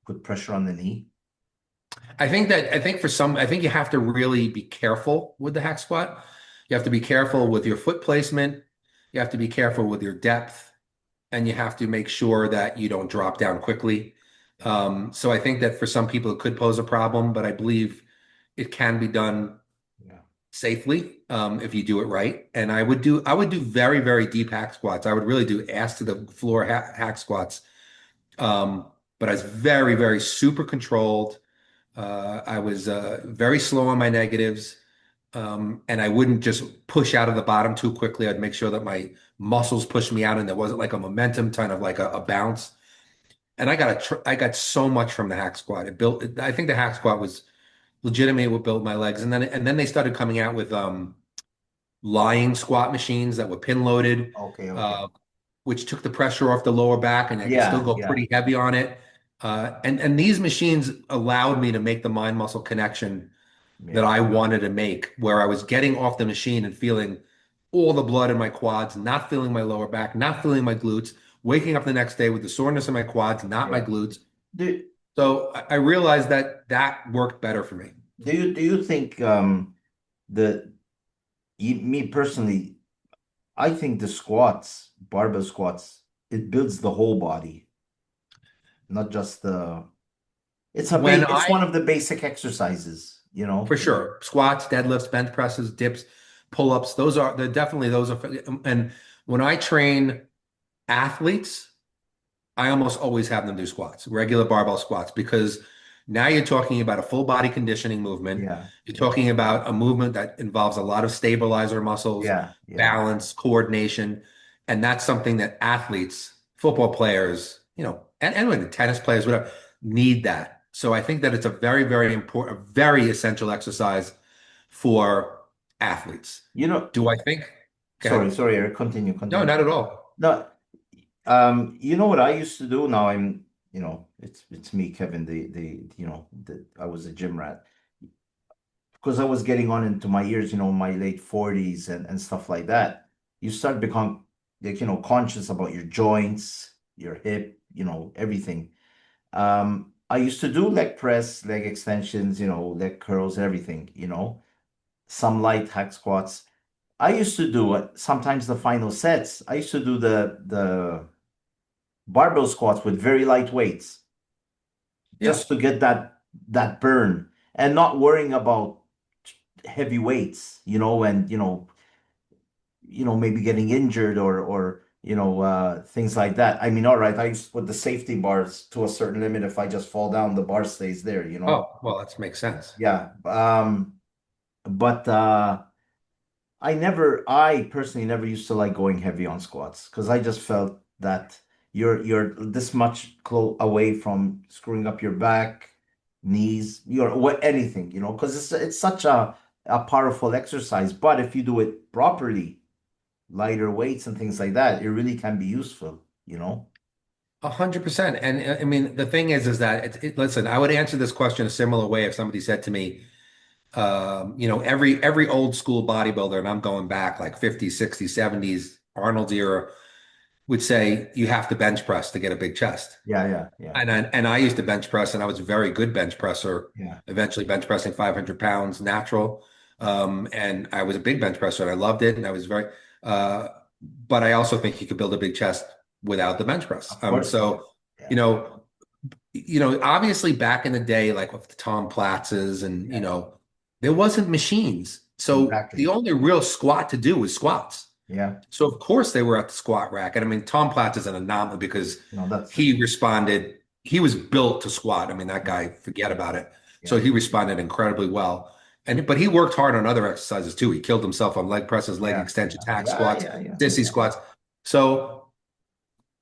put pressure on the knee? I think you have to really be careful with the hack squat. You have to be careful with your foot placement. You have to be careful with your depth, and you have to make sure that you don't drop down quickly. So I think that for some people it could pose a problem, but I believe it can be done Yeah. safely if you do it right. And I would do very, very deep hack squats. I would really do ass to the floor hack squats. But I was very, very super controlled. I was very slow on my negatives. And I wouldn't just push out of the bottom too quickly. I'd make sure that my muscles pushed me out and there wasn't like a momentum, kind of like a bounce. And I got so much from the hack squat. I think the hack squat was legitimately what built my legs. And then they started coming out with lying squat machines that were pin loaded, Okay, okay. uh, which took the pressure off the lower back, and I could still Yeah, go yeah, pretty heavy on it. And these machines allowed me to make the mind muscle connection that yeah, I wanted to make, where I was getting off the machine and feeling all the blood in my quads, not feeling my lower back, not feeling my glutes, waking up the next day with the soreness in my quads, not my yeah. glutes. Do So I realized that that worked better for me. do you think the me personally, I think the squats, barbell squats, it builds the whole body, not just the When it's I one of the basic exercises, you For know? sure. Squats, deadlifts, bench presses, dips, pull-ups. Those are, and when I train athletes, I almost always have them do squats, regular barbell squats, because now you're talking about a full body conditioning movement. Yeah, You're yeah, talking about a movement that involves a lot of stabilizer muscles, yeah, yeah, balance, coordination. And that's something that athletes, football players, and when tennis players, whatever, need that. So I think that it's a very, very important, a very essential exercise for athletes. you know, Do I think? Go sorry, ahead. sorry, Eric, No, continue. not at all. No, you know what I used to do? Now it's me, Kevin, I was a gym rat. Because I was getting on into my years, my late 40s and stuff like that. You start become like, conscious about your joints, your hip, everything. I used to do leg press, leg extensions, leg curls, everything, some light hack squats. I used to do it sometimes the final sets. I used to do the barbell squats with very light weights Yeah. just to get that burn and not worrying about heavy weights, and maybe getting injured or things like that. I mean, all right, I used to put the safety bars to a certain limit. If I just fall down, the bar stays there. Oh, well, that makes sense. Yeah. But I personally never used to like going heavy on squats because I just felt that you're this much away from screwing up your back, knees, anything, because it's such a powerful exercise. But if you do it properly, lighter weights and things like that, it really can be useful. 100%. And I mean, the thing is that listen, I would answer this question a similar way if somebody said to me, every old school bodybuilder, and I'm going back like 50s, 60s, 70s, Arnold's era, would say you have to bench press to get a big chest. Yeah, yeah, yeah, And I used to bench press, and I was a very good bench presser. yeah. Eventually, bench pressing 500 pounds natural, and I was a big bench presser, and I loved it, and I was very. Uh, but I also think you could build a big chest without the bench press. Of course, yeah, So you yeah, know, obviously back in the day, like with the Tom Platzes, and yeah, there wasn't machines, so the exactly. only real squat to do was squats. Yeah, So of course they were at the squat rack. And I mean, Tom Platz is an anomaly because that's he responded, he was built to squat. I mean, that yeah, guy, forget about it. So yeah, he responded incredibly well. But he worked hard on other exercises too. He killed himself on leg presses, leg yeah, extensions, yeah, hack yeah, squats, yeah, yeah, sissy yeah, squats. So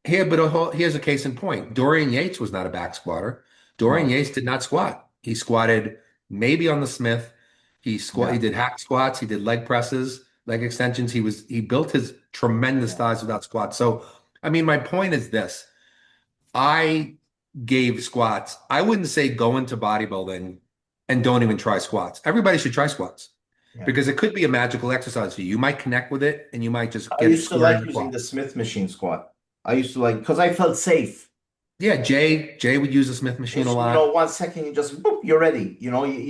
here's a case in point. Dorian Yates was not a back squatter. Dorian no, Yates did not squat. He squatted maybe on the Smith. He yeah, did hack squats, he did leg presses, leg extensions. He built his tremendous yeah. thighs without squats. So I mean, my point is this. I gave squats. I wouldn't say go into bodybuilding and don't even try squats. Everybody should try squats Yeah. because it could be a magical exercise for you. You might connect with it and you might just I get used to square in like the using quad. the Smith machine squat. I used to like because I felt safe. Yeah, Jay would use the Smith machine a It's, lot. 1 second, you just boop, you're ready.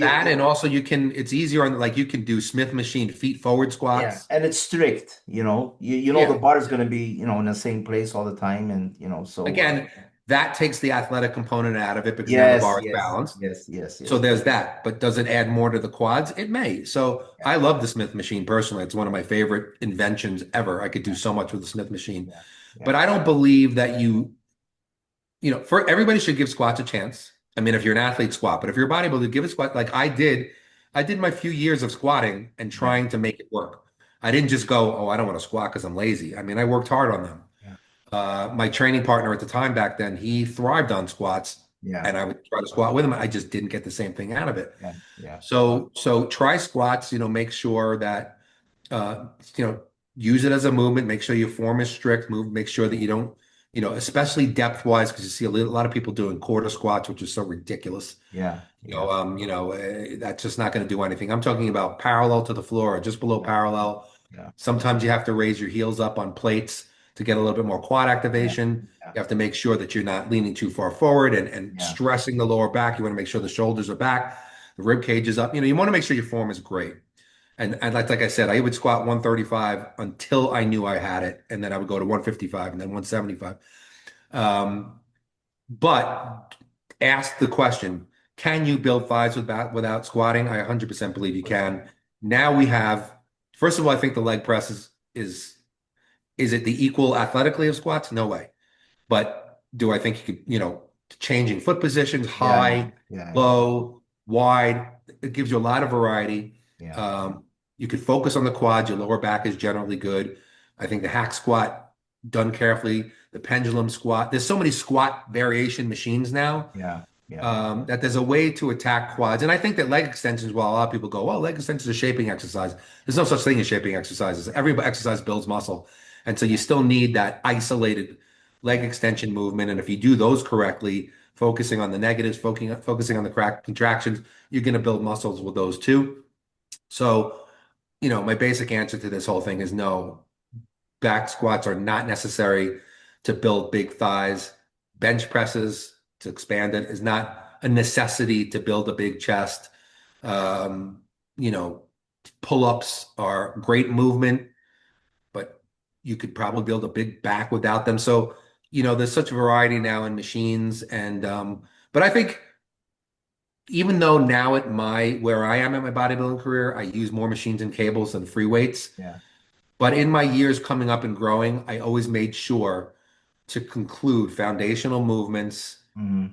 That and also it's easier on like you can do Smith machine feet forward yeah, squats. and it's strict. You know the Yeah. bar is going to be in the same place all the time, and Again, that takes the athletic component out of it because now the yes, bar is yes, balanced. yes, yes, So yes, there's that. But does it add more to the quads? It may. So yeah, I love the Smith machine personally. It's one of my favorite inventions ever. I could do so much with the Smith machine. yeah, yeah, But I don't believe that for everybody should give squats a chance. I mean, if you're an athlete, squat. But if you're a bodybuilder, give it squat. Like I did my few years of squatting and yeah, trying to make it work. I didn't just go, oh, I don't want to squat because I'm lazy. I mean, I worked hard on them. yeah, My training partner at the time back then, he thrived on squats, yeah, and I would try to squat with him. I just didn't get the same thing out of it. yeah, yeah, So try squats. Make sure that uh, you know, use it as a movement. Make sure your form is strict. Make sure that you don't, especially depth wise, because you see a lot of people doing quarter squats, which is so ridiculous. yeah, yeah, That's just not going to do anything. I'm talking about parallel to the floor or just below yeah, parallel. yeah, Sometimes you have to raise your heels up on plates to get a little bit more quad yeah, activation. yeah, You have to make sure that you're not leaning too far forward and yeah, stressing the lower back. You want to make sure the shoulders are back, the rib cage is up. You want to make sure your form is great. And like I said, I would squat 135 until I knew I had it, and then I would go to 155 and then 175. Um, but ask the question, can you build thighs without squatting? I 100% believe you can. Now we have, first of all, I think the leg press is it the equal athletically of squats? No way. But do I think you could, changing foot positions, yeah, yeah, high, yeah, yeah, low, wide, it gives you a lot of variety. yeah, Um, you could focus on the quads. Your lower back is generally good. I think the hack squat done carefully, the pendulum squat. There's so many squat variation machines now yeah, yeah, that there's a way to attack quads. And I think that leg extensions, while a lot of people go, well, leg extensions are shaping exercise. There's no such thing as shaping exercises. Every exercise builds muscle. And so you still need that isolated leg yeah, extension movement. And if you do those correctly, focusing on the negatives, focusing on the contractions, you're going to build muscles with those too. So, my basic answer to this whole thing is no, back squats are not necessary to build big thighs. Bench presses to expand it is not a necessity to build a big chest. Um, you know, pull-ups are great movement, but you could probably build a big back without them. So, there's such a variety now in machines. But I think even though now where I am at my bodybuilding career, I use more machines and cables than free weights. yeah, But in my years coming up and growing, I always made sure to conclude foundational movements, Hmm.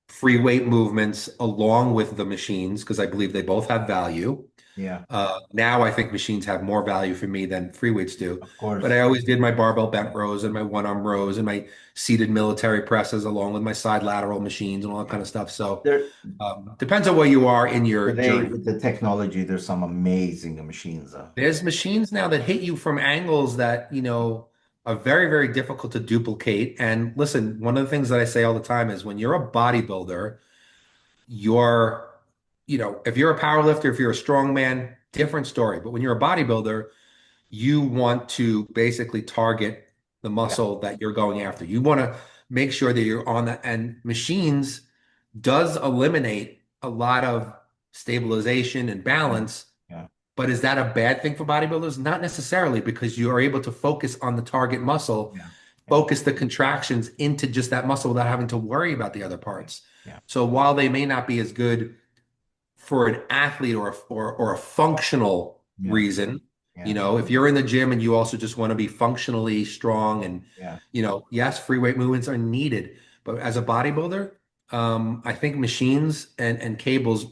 free weight movements along with the machines because I believe they both have value. Yeah, Now I think machines have more value for me than free weights do. of But I course. always did my barbell bent rows and my one arm rows and my seated military presses along with my side lateral machines and all that kind Yeah. of stuff. So There depends on where you are in your today journey. with the technology, there's some amazing machines. There's machines now that hit you from angles that, are very, very difficult to duplicate. And listen, one of the things that I say all the time is when you're a bodybuilder, you're, if you're a power lifter, if you're a strong man, different story. But when you're a bodybuilder, you want to basically target the Yeah, muscle that you're going after. You want to make sure that you're on that. And machines does eliminate a lot of stabilization and yeah, balance. yeah, But is that a bad thing for bodybuilders? Not necessarily, because you are able to focus on the target muscle, yeah, yeah, focus the contractions into just that muscle without having to worry about the other yeah, parts. yeah, So while they may not be as good for an athlete or a functional yeah, reason, yeah, if you're in the gym and you also just want to be functionally strong and, yeah, yes, free weight movements are needed, but as a bodybuilder, I think machines and cables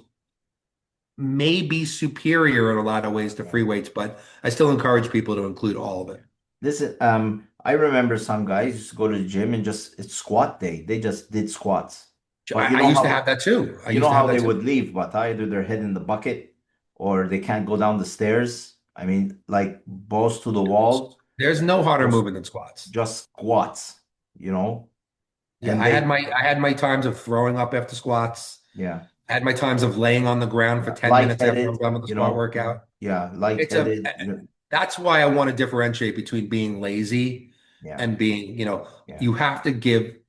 may be superior in a lot of ways to yeah. free weights, but I still encourage people to include all of it. Listen, I remember some guys used to go to the gym and just it's squat day. They just did squats. But I used to have that too. I you used know to how have they that too. would leave, but either their head in the bucket or they can't go down the stairs. I mean, like balls to the wall, There's no harder just movement than squats. just squats, you know? Yeah, And they I had my times of throwing up after squats. yeah, I had my times of laying on the ground for yeah, 10 minutes after I'm lightheaded, done with the squat workout. yeah, It's a lightheaded, That's why I want to differentiate between being lazy yeah, and being, yeah,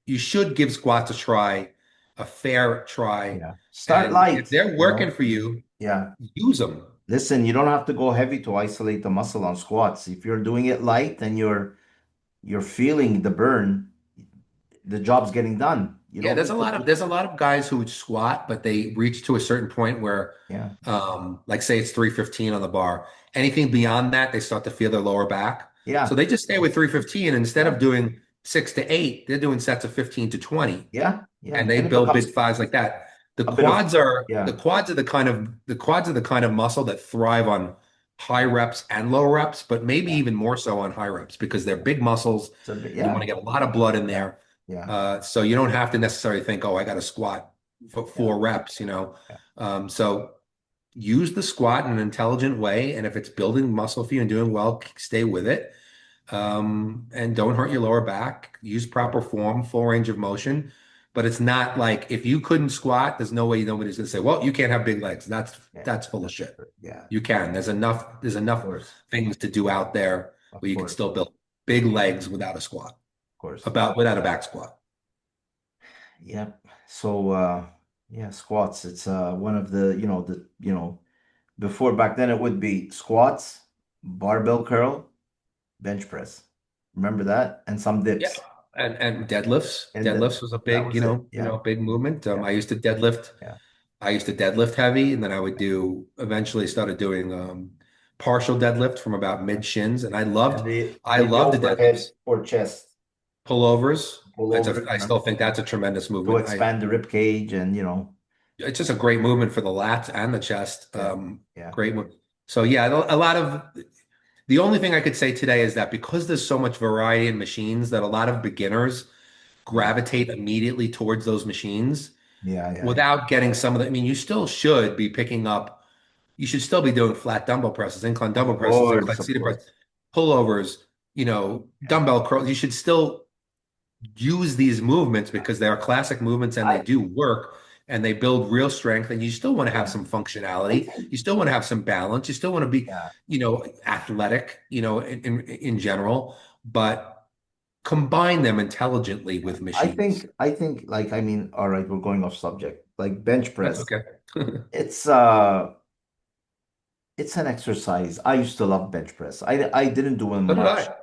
you should give squats a try, a fair try. yeah. Start And if light, they're working for you, Yeah. use them. Listen, you don't have to go heavy to isolate the muscle on squats. If you're doing it light and you're feeling the burn, the job's getting done. You Yeah, don't need to put there's a lot of guys who would squat, but they reach to a certain point where, yeah, like say it's 315 on the bar. Anything beyond that, they start to feel their lower back. So yeah, they just stay with 315 and instead yeah, of doing 6 to 8, they're doing sets of 15 to 20 yeah, yeah. and they And it build becomes big thighs like that. a bit of The yeah, quads are the quads are the kind of muscle that thrive on high reps and low reps, but maybe yeah. even more so on high reps because they're big muscles. It's a bit You want yeah, to get a lot of blood in yeah, there. yeah, So you don't have to necessarily think, oh, I got to squat for yeah, 4 reps. yeah, So use the squat in an intelligent way, and if it's building muscle for you and doing well, stay with it. And don't hurt your lower back. Use yeah, proper form, full range of motion. But it's not like if you couldn't squat, there's no way nobody's gonna say, well, you can't have big legs. yeah. That's full of shit. Yeah, You can. There's of enough course, things to do out there of where you can course, still build big legs without a squat, of course. about without a back squat. Yep. So yeah, squats. It's one of the before back then it would be squats, barbell curl, bench press. Remember that? And some Yeah. dips. And deadlifts. And Deadlifts was a that big, was it. Yeah. big movement. Yeah. Yeah. I used to deadlift heavy, and then eventually started doing partial deadlift from about Yeah. mid shins. And And I the loved the overhead deadlifts. for chest Pullovers. pullover, I still think that's a tremendous to movement. expand the rib cage and It's just a great movement for the lats and the chest. yeah. Yeah. Great one. So yeah, the only thing I could say today is that because there's so much variety in machines that a lot of beginners Yeah. gravitate immediately towards those machines Yeah. Yeah. without getting some of the, I mean, you still should be picking up, you should still be doing flat dumbbell presses, incline Of seated presses, course. pullovers, Yeah. dumbbell curls. You should still use these movements because they are classic movements and they I do work and they build real strength. And you still want to have yeah. some I functionality. think You still want to have some balance. You still want to be, yeah. athletic, in general, but combine them intelligently Yeah. with machines. I think like I mean, all right, we're going off subject. Like bench That's press. okay. It's uh it's an exercise. I used to love bench press. I didn't do it So did much. I.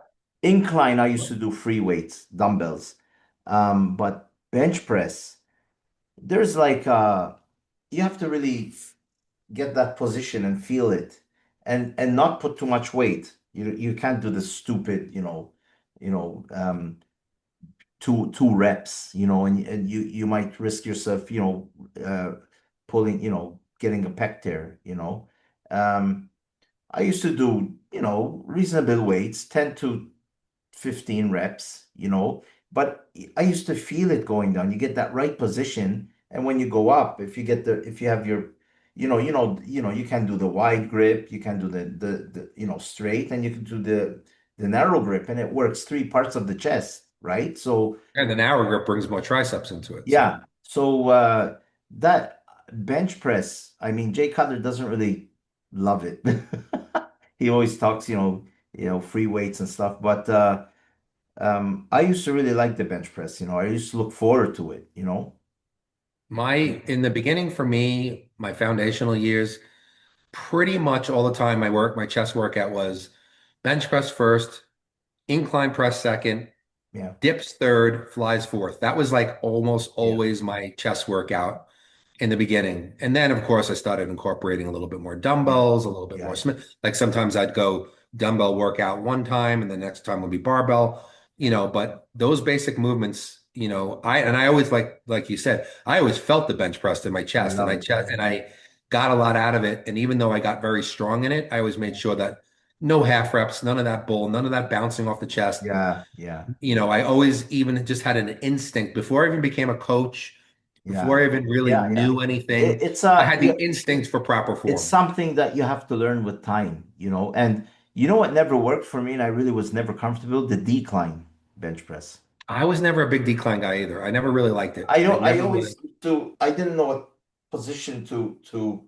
Incline, I used to do free weights, dumbbells. But bench press, there's like you have to really get that position and feel it and not put too much weight. You can't do the stupid, you know, two reps, and you might risk yourself, pulling, getting a pec tear, I used to do, reasonable weights, 10 to 15 reps, but I used to feel it going down. You get that right position, and when you go up, if you have your, you can do the wide grip, you can do the straight, and you can do the narrow grip, and it works three parts of the chest, right? So And the narrow grip brings more triceps into it. yeah, So so that bench press, I mean, Jay Cutler doesn't really love it. He always talks, free weights and stuff, but I used to really like the bench press. I used to look forward to it. in the beginning for me, my foundational years, pretty much all the time my chest workout was bench press first, incline press second, Yeah, dips third, flies fourth. That was like almost yeah, always my chest workout in the beginning. And then, of course, I started incorporating a little bit more yeah, dumbbells, a little bit more yeah, Smith. Like sometimes I'd go dumbbell workout one time, and the next time would be barbell. But those basic movements, I always like you said, I always felt the bench press in my I chest, and love I it. chest and I got a lot out of it. And even though I got very strong in it, I always made sure that no half reps, none of that bull, none of that bouncing off the chest. Yeah, yeah, I always even just had an instinct before I even became a coach, yeah, before I even really yeah, yeah. knew It, anything. it's I had the instinct for proper it's form. something that you have to learn with time. And you know what never worked for me, and I really was never comfortable, the decline bench press. I was never a big decline guy either. I never really liked it. I I don't. I never really. always I didn't know what position to.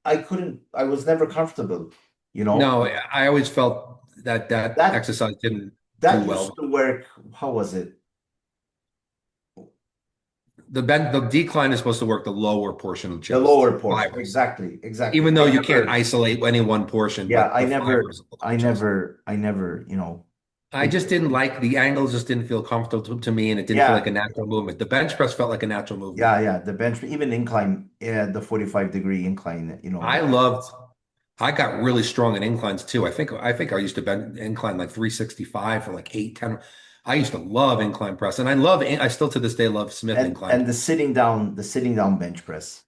I was never comfortable. You know No, I always felt that that exercise didn't do that used well. to work. How was it? The decline is supposed to work the lower portion of the The chest, lower portion. fibers. Exactly. Exactly. Even though you can't isolate any one portion, Yeah, but the fibers of I the chest. never, I never. I It. just didn't like the angles, just didn't feel comfortable to me, and it didn't feel like Yeah, a natural movement. The bench press felt like a natural movement. yeah, yeah. The bench, even incline, yeah, the 45-degree incline. I loved, I got really strong in inclines too. I think I used to bend incline like 365 for like 8, 10. I used to love incline press, and I still to this day love Smith incline and press. the sitting down bench press.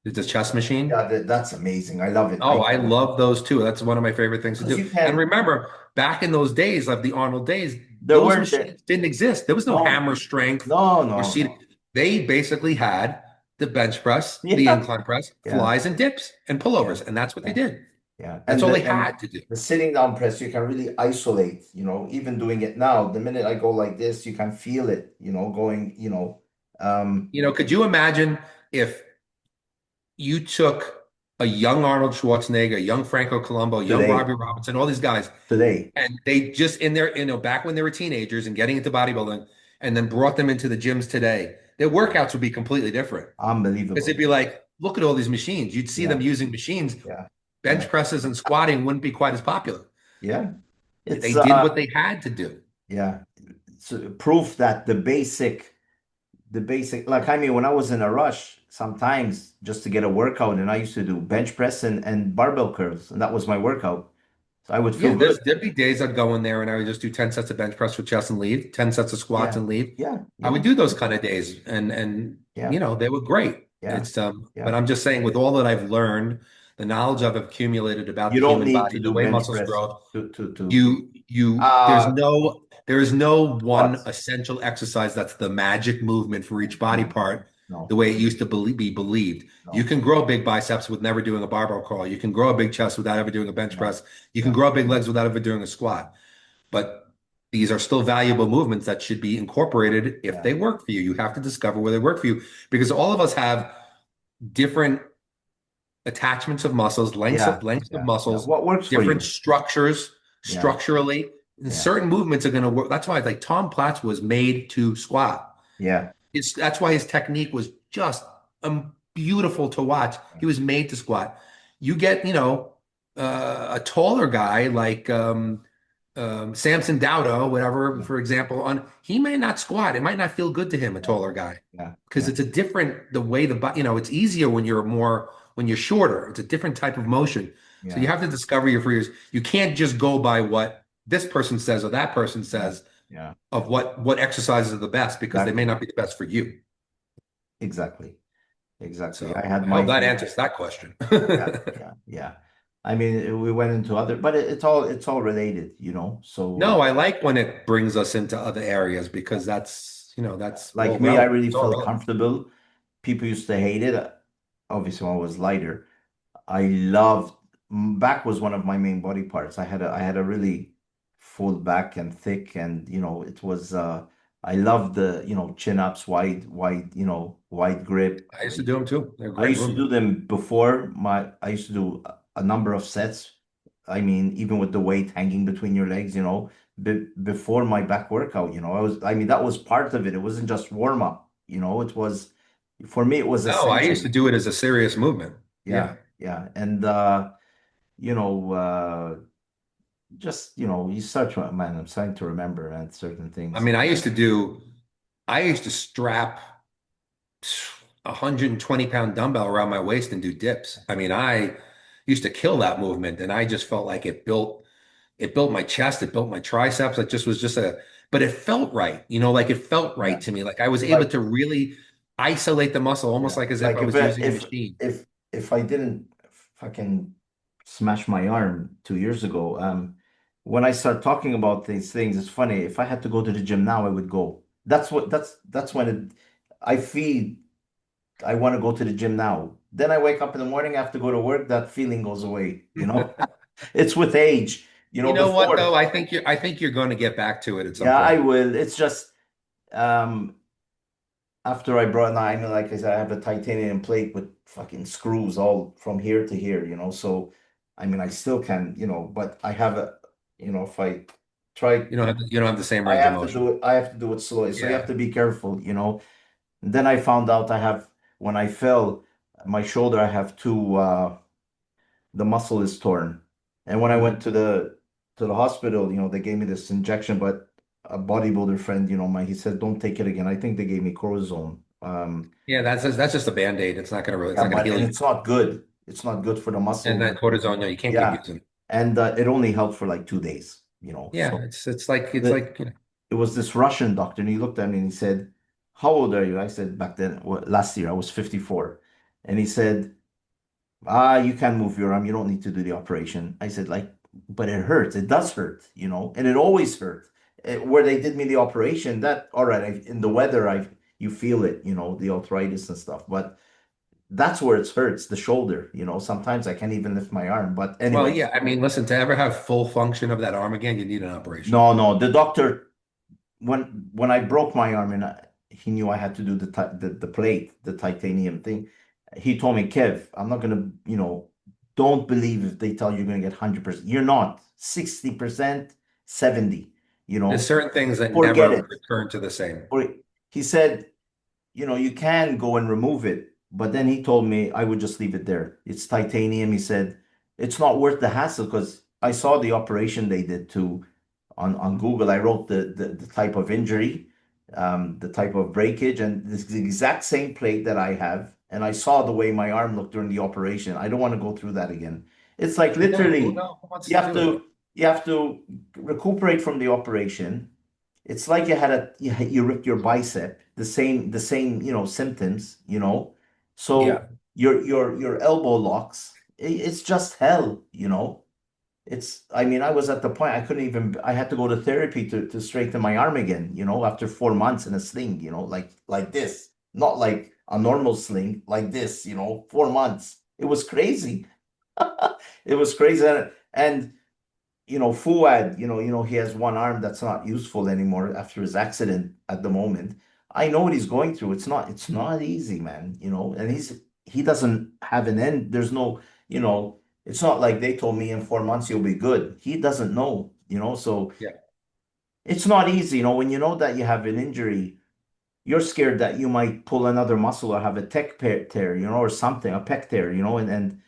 It's a chest machine. Yeah, that's amazing. I love it. Oh, I love those too. That's one of my favorite things to Because do. you And can. remember, back in those days, like the Arnold days, There those weren't there. machines didn't exist. There was no No, hammer strength no, or no, seat. no. They basically had the bench press, the Yeah, incline press, yeah, flies and dips and yeah, pullovers, and that's what they yeah, did. yeah. That's And all the they had to do. sitting down press, you can really isolate. Even doing it now, the minute I go like this, you can feel it. Going. Could you imagine if you took a young Arnold Schwarzenegger, a young Franco Columbo, young Today, Robbie Robinson, all these guys, today, and they just in their, back when they were teenagers and getting into bodybuilding, and then brought them into the gyms today, their workouts would be completely different because they'd unbelievable. be like, look at all these machines. You'd see Yeah, them using machines. yeah, yeah, Bench presses and squatting wouldn't be quite as popular. yeah. They It's did what they had to do. yeah. It's proof that the basic, like, I mean, when I was in a rush, sometimes just to get a workout, and I used to do bench press and barbell curls, and that was my workout. So I would feel Yeah, good. there'd be days I'd go in there and I would just do 10 sets of bench press for chest and leave, 10 sets of squats Yeah, and leave. yeah, I would yeah, do those kind of days and yeah, they were great. yeah, But yeah. I'm just saying with all that I've learned, the knowledge I've accumulated about You the don't human need to body, the do way bench muscles press grow, to you uh there is no one squats. essential exercise that's the magic movement for each body No, part the no, way it used to be believed. You no. can grow big biceps with never doing a barbell curl. You can grow a big chest without ever doing a bench Yeah, press. You can yeah, grow big legs without ever doing a squat. But these are still valuable movements that should be incorporated if yeah, they work for you. You have to discover where they work for you because all of us have different attachments of muscles, yeah, lengths of yeah, yeah. muscles, What works for different you? structures Yeah, structurally. And yeah, certain movements are going to work. That's why like Tom Platz was made to squat. yeah, That's why his technique was just beautiful to watch. He was made to squat. You get, a taller guy like Samson Dauda, whatever, yeah, for example, on he may not squat. It might not feel good to him, a yeah, taller guy, yeah, because yeah, it's a different the way it's easier when you're more when you're shorter. It's a different type of motion. So you Yeah. have to discover your freers. You can't just go by what this person says or that person Yeah. says Yeah. of what exercises are the best because they may Exactly. not be the best for you. Exactly. Exactly. I So had I my hope that phase. answers that question. Yeah. Yeah. Yeah. I mean, we went into other, but it's all related, So, No, I like when it brings us into other areas because that's like all me, I relevant. really It's all felt relevant. comfortable. People used to hate it. Obviously, when I was lighter, I loved back was one of my main body parts. I had a really full back and thick, and it was I loved the chin ups, wide grip. I used to do them too. They're I great used to do movement. them before I used to do a number of sets. I mean, even with the weight hanging between your legs, before my back workout, I mean, that was part of it. It wasn't just warm up, it was, for me, it was No, I used essential. to do it as a serious movement. Yeah, Yeah. yeah. And, you know, just, you start to, man, I'm starting to remember, man, certain I things. mean, I used to strap 120-pound dumbbell around my waist and do dips. I mean, I used to kill that movement and I just felt like it built my chest, it built my triceps. It just was just but it felt right, like it felt Yeah. right to me. Like I was able Like, to really isolate the muscle, almost yeah. like as if Like I if, was I- using a machine. if I didn't fucking smash my arm 2 years ago, when I start talking about these things, it's funny. If I had to go to the gym now, I would go. That's when I feel I want to go to the gym now. Then I wake up in the morning, I have to go to work, that feeling goes away. It's with age. You know what though? Before, I think you're going to get back to it at some yeah, I point. will. It's just um after I brought, I mean, like I said, I have a titanium plate with fucking screws all from here to here. So I mean I still can, but I have if I try, You don't have the same I range of have to motion. do it, I have to do it slowly. So you have Yeah. to be careful. And then I found out when I fell, my shoulder, I have two the muscle is torn. And when I went Mhm. to the hospital, they gave me this injection, but a bodybuilder friend, he said, don't take it again. I think they gave me cortisone. Yeah, that's just a Band-Aid. It's Yeah, not gonna but heal and you. it's not good. It's not good for the And muscle. that cortisone, no, you can't keep Yeah, using it. and it only helped for like 2 days. Yeah, So it's the, like it was this Russian doctor, and he looked at me and he said, "How old are you?" I said, "Back then, well, last year, I was 54." And he said, you can move your arm. You don't need to do the operation. I said, like, but it hurts. It does hurt, and it always hurt. Where they did me the operation, that all right. In the weather, you feel it, the arthritis and stuff. But that's where it hurts, the shoulder. Sometimes I can't even lift my arm. But well, anyway, yeah. I mean, listen, to ever have full function of that arm again, you need an operation. no, no. The doctor, when I broke my arm and he knew I had to do the plate, the titanium thing, he told me, Kev, I'm not gonna, don't believe if they tell you you're gonna get 100%. You're not 60%, 70, There's certain things that forget never it. return to the same. Or he said, you can go and remove it, but then he told me I would just leave it there. It's titanium. He said it's not worth the hassle because I saw the operation they did too on Google. I wrote the type of injury, the type of breakage, and this is the exact same plate that I have. And I saw the way my arm looked during the operation. I don't want to go through that again. It's like No, literally no, who wants you to have do it? to you have to recuperate from the operation. It's like you ripped your bicep, the same symptoms. So Yeah. your elbow locks. It's just hell. I mean, I was at the point I had to go to therapy to straighten my arm again, after 4 months in a sling, like this. Not like a normal sling, like this, 4 months. It was crazy. It was crazy. And Fuad, he has one arm that's not useful anymore after his accident at the moment. I know what he's going through. It's not easy, man, and he doesn't have an end. There's no, it's not like they told me in 4 months you'll be good. He doesn't know, so Yeah. it's not easy, when you know that you have an injury, you're scared that you might pull another muscle or have a tear, or something, a pec tear, and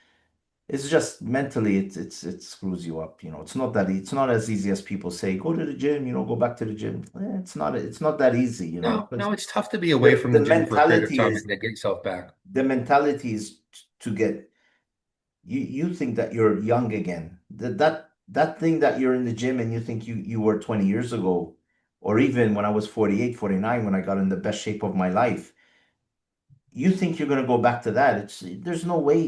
it's just mentally it screws you up. It's not as easy as people say. Go to the gym, go back to the gym. It's not that easy, No, because no, it's tough to be away the from the the gym for a period of mentality time is and then get yourself back. the mentality is to get. you think that you're young again. That thing that you're in the gym and you think you were 20 years ago, or even when I was 48, 49, when I got in the best shape of my life, you think you're gonna go back to that. There's no way.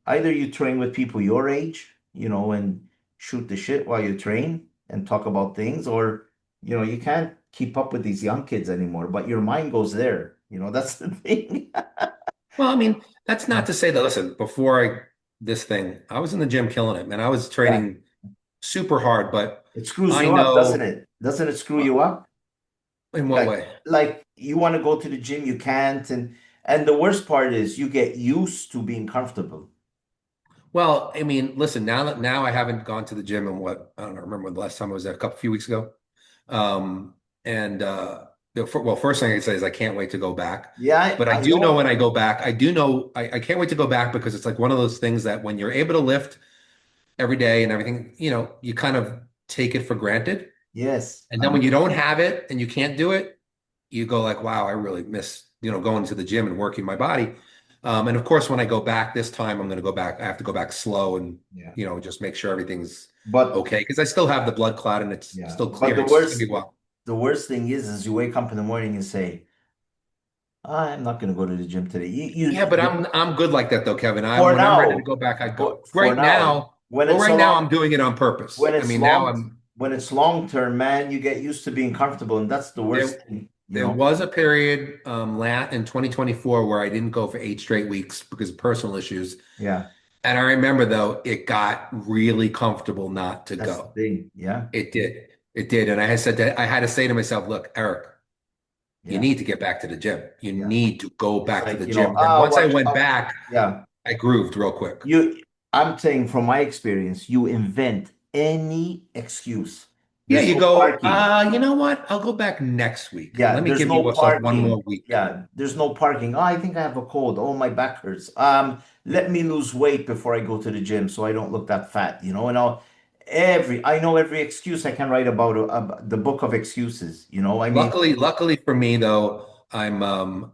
Either you train with people your age, and shoot the shit while you train and talk about things, or you can't keep up with these young kids anymore, but your mind goes there. That's the thing. Well, I mean, that's not to say that, listen, before this thing, I was in the gym killing it, and I was Yeah. training super hard, but It screws I you up, doesn't know it? Doesn't it screw uh, you up? in what Like way. like you want to go to the gym, you can't, and the worst part is you get used to being comfortable. Well, I mean, listen, now I haven't gone to the gym in what, I don't know, remember when the last time I was there, a few weeks ago. And well, first thing I can say is I can't wait to go back. Yeah, But I I do know when know. I go back, I do know I can't wait to go back because it's like one of those things that when you're able to lift every day and everything, you kind of take it for granted. Yes, And then when you don't 100%. have it and you can't do it, you go like, wow, I really miss, going to the gym and working my body. And of course, when I go back this time, I'm going to go back. I have to go back slow and, Yeah. just make sure everything's But okay. Because I still have the blood clot and it's yeah, still but clearing. It's just going to be well. the worst thing is you wake up in the morning and say, I'm not going to go to the gym today. Yeah, but I'm good like that though, Kevin. For When I'm ready to now, go back, I go. for now, when it's a Right now, long I'm doing it on purpose. when I it's mean, now long I'm when it's long term, man, you get used to being comfortable, and that's the worst there. thing. There was a period in 2024 where I didn't go for 8 straight weeks because of personal issues. Yeah, And I remember though, it got really comfortable not to that's the go. thing. Yeah, It did. It did. And I had to say to myself, look, Eric, you yeah, need to get back to the gym. You yeah. need to go It's back to like, the gym. And once I watch went out. back, Yeah. I grooved real quick. I'm saying from my experience, you invent any excuse. Yeah, There's you no go, parking. you know what? I'll go back next week. Yeah, Let me there's give no myself one parking. more week. Yeah, there's no parking. Oh, I think I have a cold. Oh, my back hurts. Let me lose weight before I go to the gym so I don't look that fat, and I know every excuse I can write about the book of excuses, I mean, Luckily for me though, I'm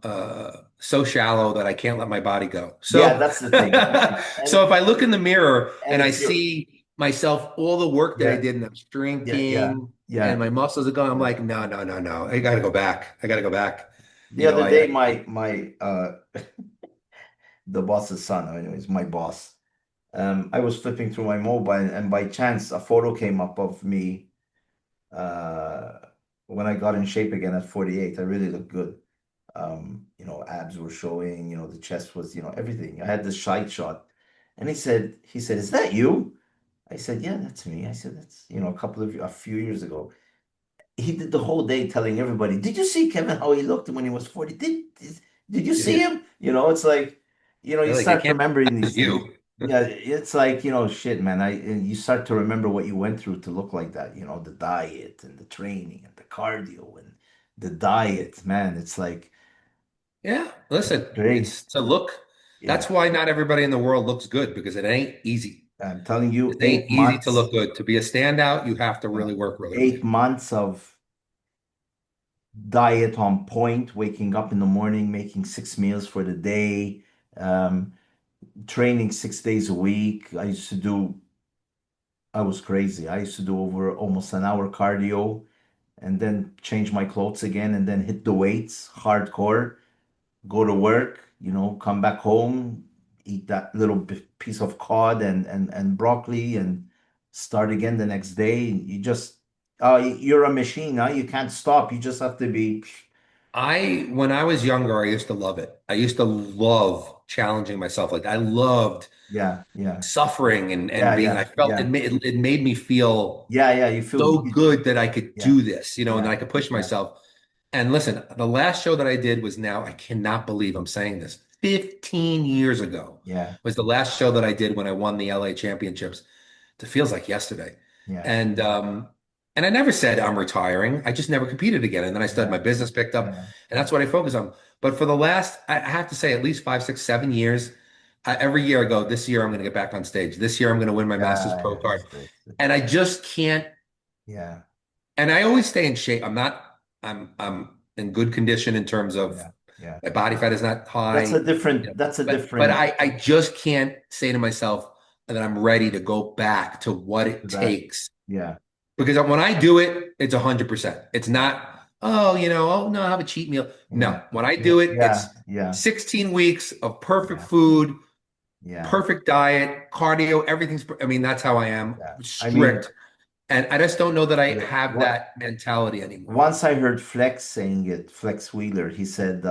so shallow that I can't let my body go. yeah, So that's the thing. And so if I look in the mirror and and I it's your see myself all the work that I yeah, did and I'm yeah, yeah, shrinking and yeah. my muscles are going, I'm Yeah. like, no, no, no, no. I gotta go back. I gotta go back. The other day, my the boss's son, anyways, my boss. I was flipping through my mobile, and by chance, a photo came up of me uh, when I got in shape again at 48. I really looked good. Abs were showing, the chest was, everything. I had this side shot. And he said, "Is that you?" I said, "Yeah, that's me." I said, "That's, a few years ago." He did the whole day telling everybody, "Did you see Kevin how he looked when he was 40? Did you see Yeah. him?" It's like, you They're like, it start can't remembering be these things. you. Yeah, it's like, shit, man. And you start to remember what you went through to look like that, the diet and the training and the cardio and the diet, man. It's like Yeah, listen, great. it's to look. Yeah. That's why not everybody in the world looks good because it ain't easy. I'm telling you, It eight ain't easy to months, look good. To be a standout, you have to yeah, really work really hard. 8 months of diet on point, waking up in the morning, making 6 meals for the day, um, training 6 days a week. I was crazy. I used to do over almost an hour cardio and then change my clothes again and then hit the weights hardcore, go to work, come back home, eat that little piece of cod and broccoli and start again the next day. You're a machine, huh? You can't stop. You just have to be, When I was younger, I used to love it. I used to love challenging myself. Like I loved yeah, yeah, suffering and yeah, being, yeah, I felt yeah, it made me feel yeah, yeah. You feel, so good that I could yeah, do this, and that yeah, I could push yeah, myself. And listen, the last show that I did was now, I cannot believe I'm saying this. 15 years ago yeah, was the last show that I did when I won the LA championships. It feels like yesterday. yeah, And I never said I'm retiring. I just never competed again. And then I started, yeah, my business picked up, yeah, and that's what I focus on. But for the last, I have to say, at least 5, 6, 7 years, every year I go, this year I'm going to get back on stage. This year I'm going to win my Masters yeah, Pro yeah. That's card. great. And I just can't, Yeah, and I always stay in shape. I'm not, I'm in good condition in terms of yeah, Yeah. My body fat is not That's high, a different, that's a but different I just can't say to myself that I'm ready to go back to what it to that. takes Yeah. because when I do it, it's 100%. It's not, oh no, I'll have a cheat meal. Yeah. No, when I Yeah. do it, Yeah. it's Yeah. 16 weeks of perfect Yeah. food, Yeah. perfect diet, cardio, everything's, I mean, that's how I am, Yeah. I mean, strict. And I just don't know that I yeah. have that mentality anymore. Once I heard Flex saying it, Flex Wheeler, he said,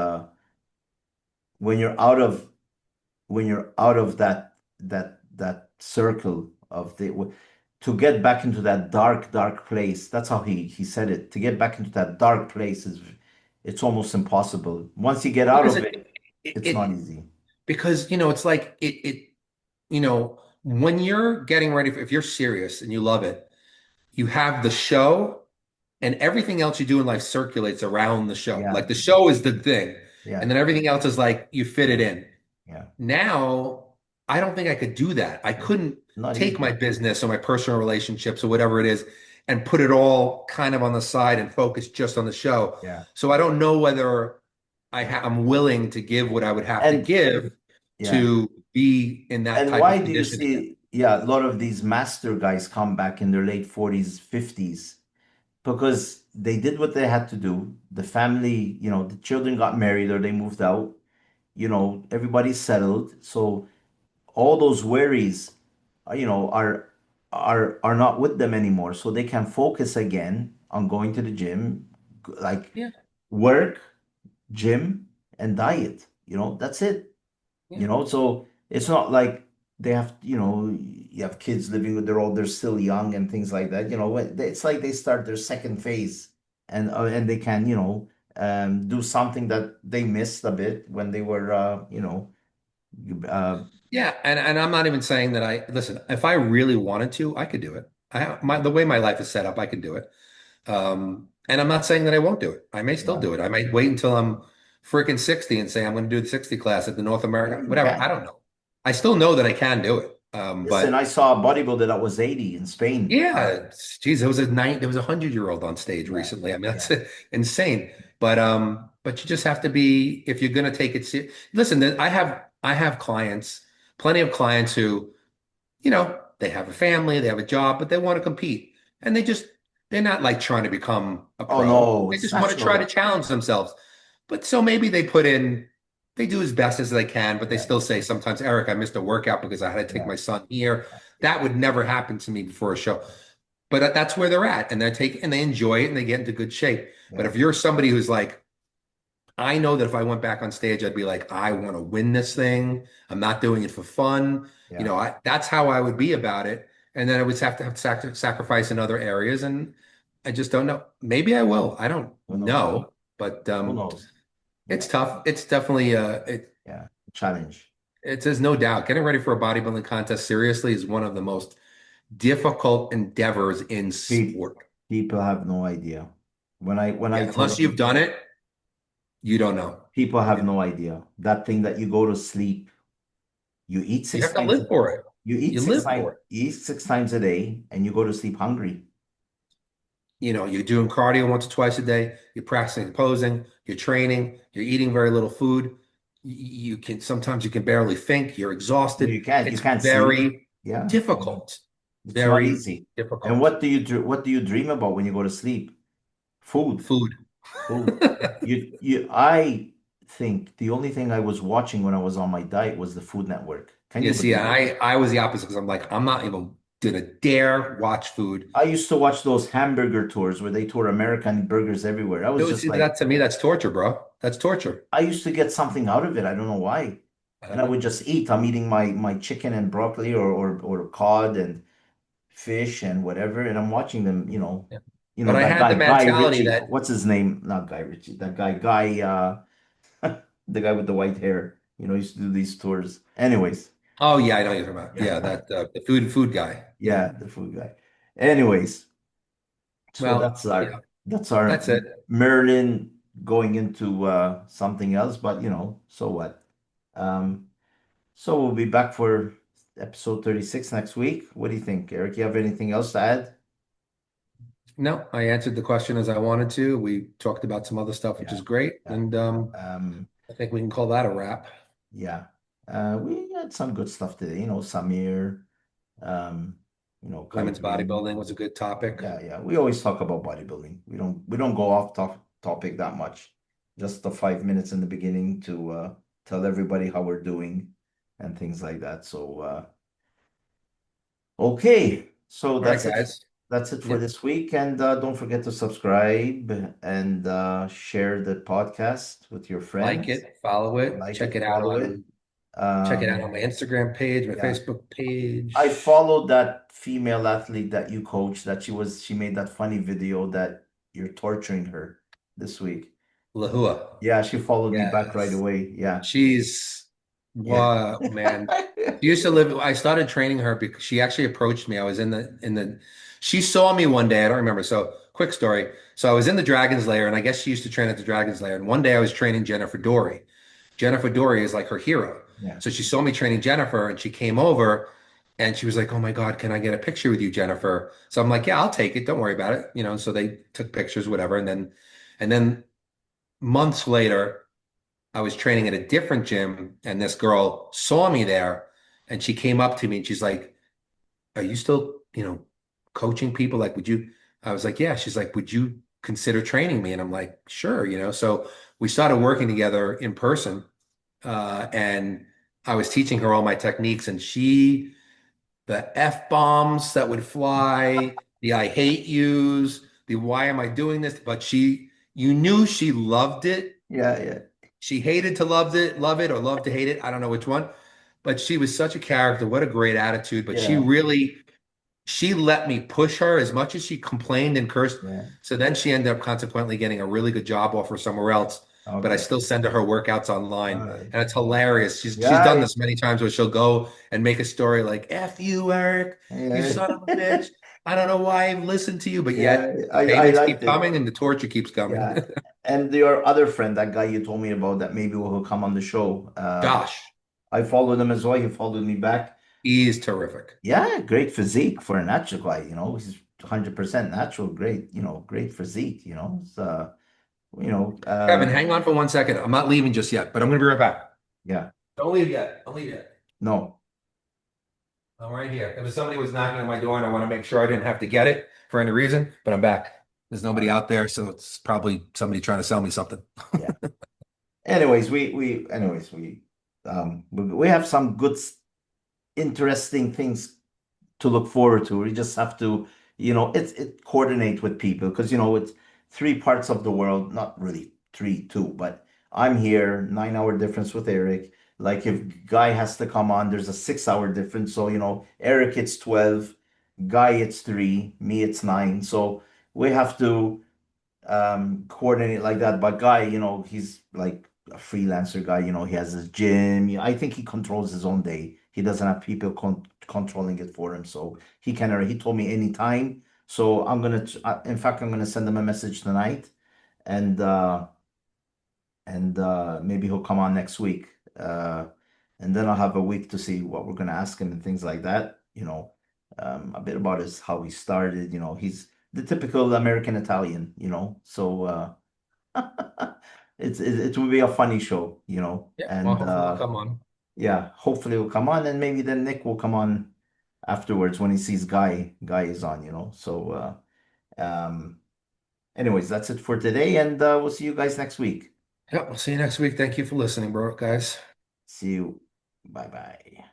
when you're out of that circle of the to get back into that dark place, that's how he said it. To get back into that dark place is it's almost impossible. Once you get out Because of it, it's not easy. because it's like when you're getting ready for, if you're serious and you love it, you have the show and everything else you do in life circulates around the show. Yeah. Like the show is the thing, and Yeah. then everything else is like you fit it in. Yeah. Now, I don't think I could do that. I Yeah. couldn't Not take my easy. business or my personal relationships or whatever it is and put it all kind of on the side and focus just on the show. Yeah. So I don't know whether I'm willing to give what I would have to And give yeah. to be in that And type why of do you condition again. see, yeah, a lot of these master guys come back in their late 40s, 50s because they did what they had to do. The family, the children got married or they moved out, everybody's settled. So all those worries, are not with them anymore. So they can focus again on going to the gym, like Yeah, work, gym, and diet. That's it. yeah. So it's not like they have, you have kids living with they're still young and things like that. It's like they start their second phase and they can, do something that they missed a bit when they were, uh, Yeah, and I'm not even saying that listen, if I really wanted to, I could do it. The way my life is set up, I can do it. And I'm not saying that I won't do it. I may still yeah, do it. I might wait until I'm freaking 60 and say I'm going to do the 60 class at the North yeah, America, you whatever. I can. don't know. I still know that I can do it. Listen, But I saw a bodybuilder that was 80 in Spain. yeah, geez, there was a 100-year-old on stage Yeah, recently. I mean, that's yeah, insane. But you just have to be, if you're going to take it serious. Listen, I have clients, plenty of clients who they have a family, they have a job, but they want to compete. And they're not like trying to become a oh pro. no, They it's just want to try to natural. challenge themselves. But so maybe they do as best as they can, but they Yeah, still say sometimes, Eric, I missed a workout because I had to take yeah, my son here. yeah, That would never happen to me before a show. But that's where they're at. And they enjoy it and they get into good shape. But yeah, if you're somebody who's like, I know that if I went back on stage, I'd be like, I want to win this thing. I'm not doing it for fun. yeah. That's how I would be about it. And then I would have to sacrifice in other areas. And I just don't know. Maybe I will. I don't Who knows? know, but Who knows? it's Yeah, tough. It's definitely yeah. Challenge. there's no doubt. Getting ready for a bodybuilding contest seriously is one of the most difficult endeavors in Pe- sport. People have no idea. When I Yeah, tell unless you've people, done it, you don't know. people You have no idea. That thing that you go to sleep, you eat you six have to times. live for it. You eat You six live times. for it. You eat 6 times a day, and you go to sleep hungry. You're doing cardio once or twice a day, you're practicing posing, you're training, you're eating very little food. Sometimes you can barely think, you're No, exhausted. you can't. You It's can't sleep. very Yeah, yeah. difficult. It's not Very easy. And difficult. what do you dream about when you go to sleep? Food. Food. Food. I think the only thing I was watching when I was on my diet was the Food Network. Can You you see, believe it? I was the opposite because I'm like, I'm not even gonna dare watch food. I used to watch those hamburger tours where they tour American burgers everywhere. I was just See, like, that to me, that's torture, bro. That's torture. I used to get something out of it. I don't know why. I And don't I know. would just eat. I'm eating my chicken and broccoli or cod and fish and whatever, and I'm watching them, Yeah. But I that had guy the Guy mentality Ritchie. that, What's his name? Not Guy Ritchie. That guy, the guy with the white hair. Used to do these tours. Anyways, oh yeah, I know what you're talking about. Yeah, that the food guy. Yeah. yeah, the food guy. Anyways, so Well, that's our that's it. Merlin going into something else, but so what? Um, so we'll be back for episode 36 next week. What do you think, Eric? You have anything else to add? No, I answered the question as I wanted to. We talked about some other stuff, which Yeah. is great. Yeah. And I think we can call that a wrap. Yeah. We had some good stuff today, Samir, um, Kai Women's bodybuilding Greene. was a good topic. Yeah, yeah. We always talk about bodybuilding. We don't go off topic that much. Just the 5 minutes in the beginning to tell everybody how we're doing and things like that. So okay. So All right, that's it. guys. That's it for Yep. this week. And don't forget to subscribe and share the podcast with your Like friends. it, follow it, Like it, follow it. check it out Um, on my Instagram page, my yeah. Facebook I page. followed that female athlete that you coached, that she made that funny video that you're torturing her this week. Lahua. Yeah, she followed me back right Yes. away. Yeah. She's Yeah. what man. She used to live. I started training her because she actually approached me. I was she saw me one day. I don't remember. So quick story. So I was in the Dragon's Lair, and I guess she used to train at the Dragon's Lair. And one day I was training Jennifer Dory. Jennifer Dory is like her hero. Yeah. So she saw me training Jennifer, and she came over, and she was like, "Oh my God, can I get a picture with you, Jennifer?" So I'm like, "Yeah, I'll take it. Don't worry about it." So they took pictures, whatever, and then months later. I was training at a different gym, and this girl saw me there, and she came up to me and she's like, "Are you still, coaching people? Like, would you?" I was like, "Yeah." She's like, "Would you consider training me?" And I'm like, "Sure." So we started working together in person, and I was teaching her all my techniques, and the F bombs that would fly, the I hate yous, the why am I doing this? But you knew she loved it. Yeah. Yeah. She hated to love it, or love to hate it. I don't know which one. But she was such a character. What a great attitude. But Yeah. she let me push her as much as she complained and cursed. Yeah. So then she ended up consequently getting a really good job offer somewhere else. But I Okay. still send her workouts All online. right. And it's hilarious. She's Yeah. done this many times where she'll go and make a story like, F you, Eric, you Yeah. son of a bitch. I don't know why I've listened to you, but Yeah. yet the I payments liked keep it. coming and the torture keeps coming. Yeah. And your other friend, that guy you told me about that maybe will come on the show. Josh, I followed him as well. He followed me back. he's terrific. Yeah, great physique for a natural guy, He's 100% natural, great, great physique, So, you know, Kevin, um, hang on for 1 second. I'm not leaving just yet, but I'm going to be right back. yeah, Don't leave yet. Don't leave yet. no, I'm right here. If somebody was knocking on my door and I want to make sure I didn't have to get it for any reason, but I'm back. There's all nobody right, out there, so it's probably somebody trying to sell me something. yeah. Anyways, we have some good, interesting things to look forward to. We just have to, it coordinate with people because it's three parts of the world, not really three, two, but I'm here, 9 hour difference with Eric. Like if Guy has to come on, there's a 6 hour difference. So, Eric it's 12, Guy it's three, me it's nine. So we have to coordinate like that. But Guy, he's like a freelancer guy, he has his gym. I think he controls his own day. He doesn't have people controlling it for him. So he told me anytime. So in fact, I'm gonna send him a message tonight and maybe he'll come on next week. And then I'll have a week to see what we're gonna ask him and things like that. A bit about how he started. He's the typical American Italian. So it will be a funny show. Yeah, well, And hopefully I'll come on. yeah, hopefully he'll come on, and maybe then Nick will come on afterwards when he sees Guy is on. So anyways, that's it for today, and we'll see you guys next week. Yep, we'll see you next week. Thank you for listening, bro, guys. See you. Bye bye.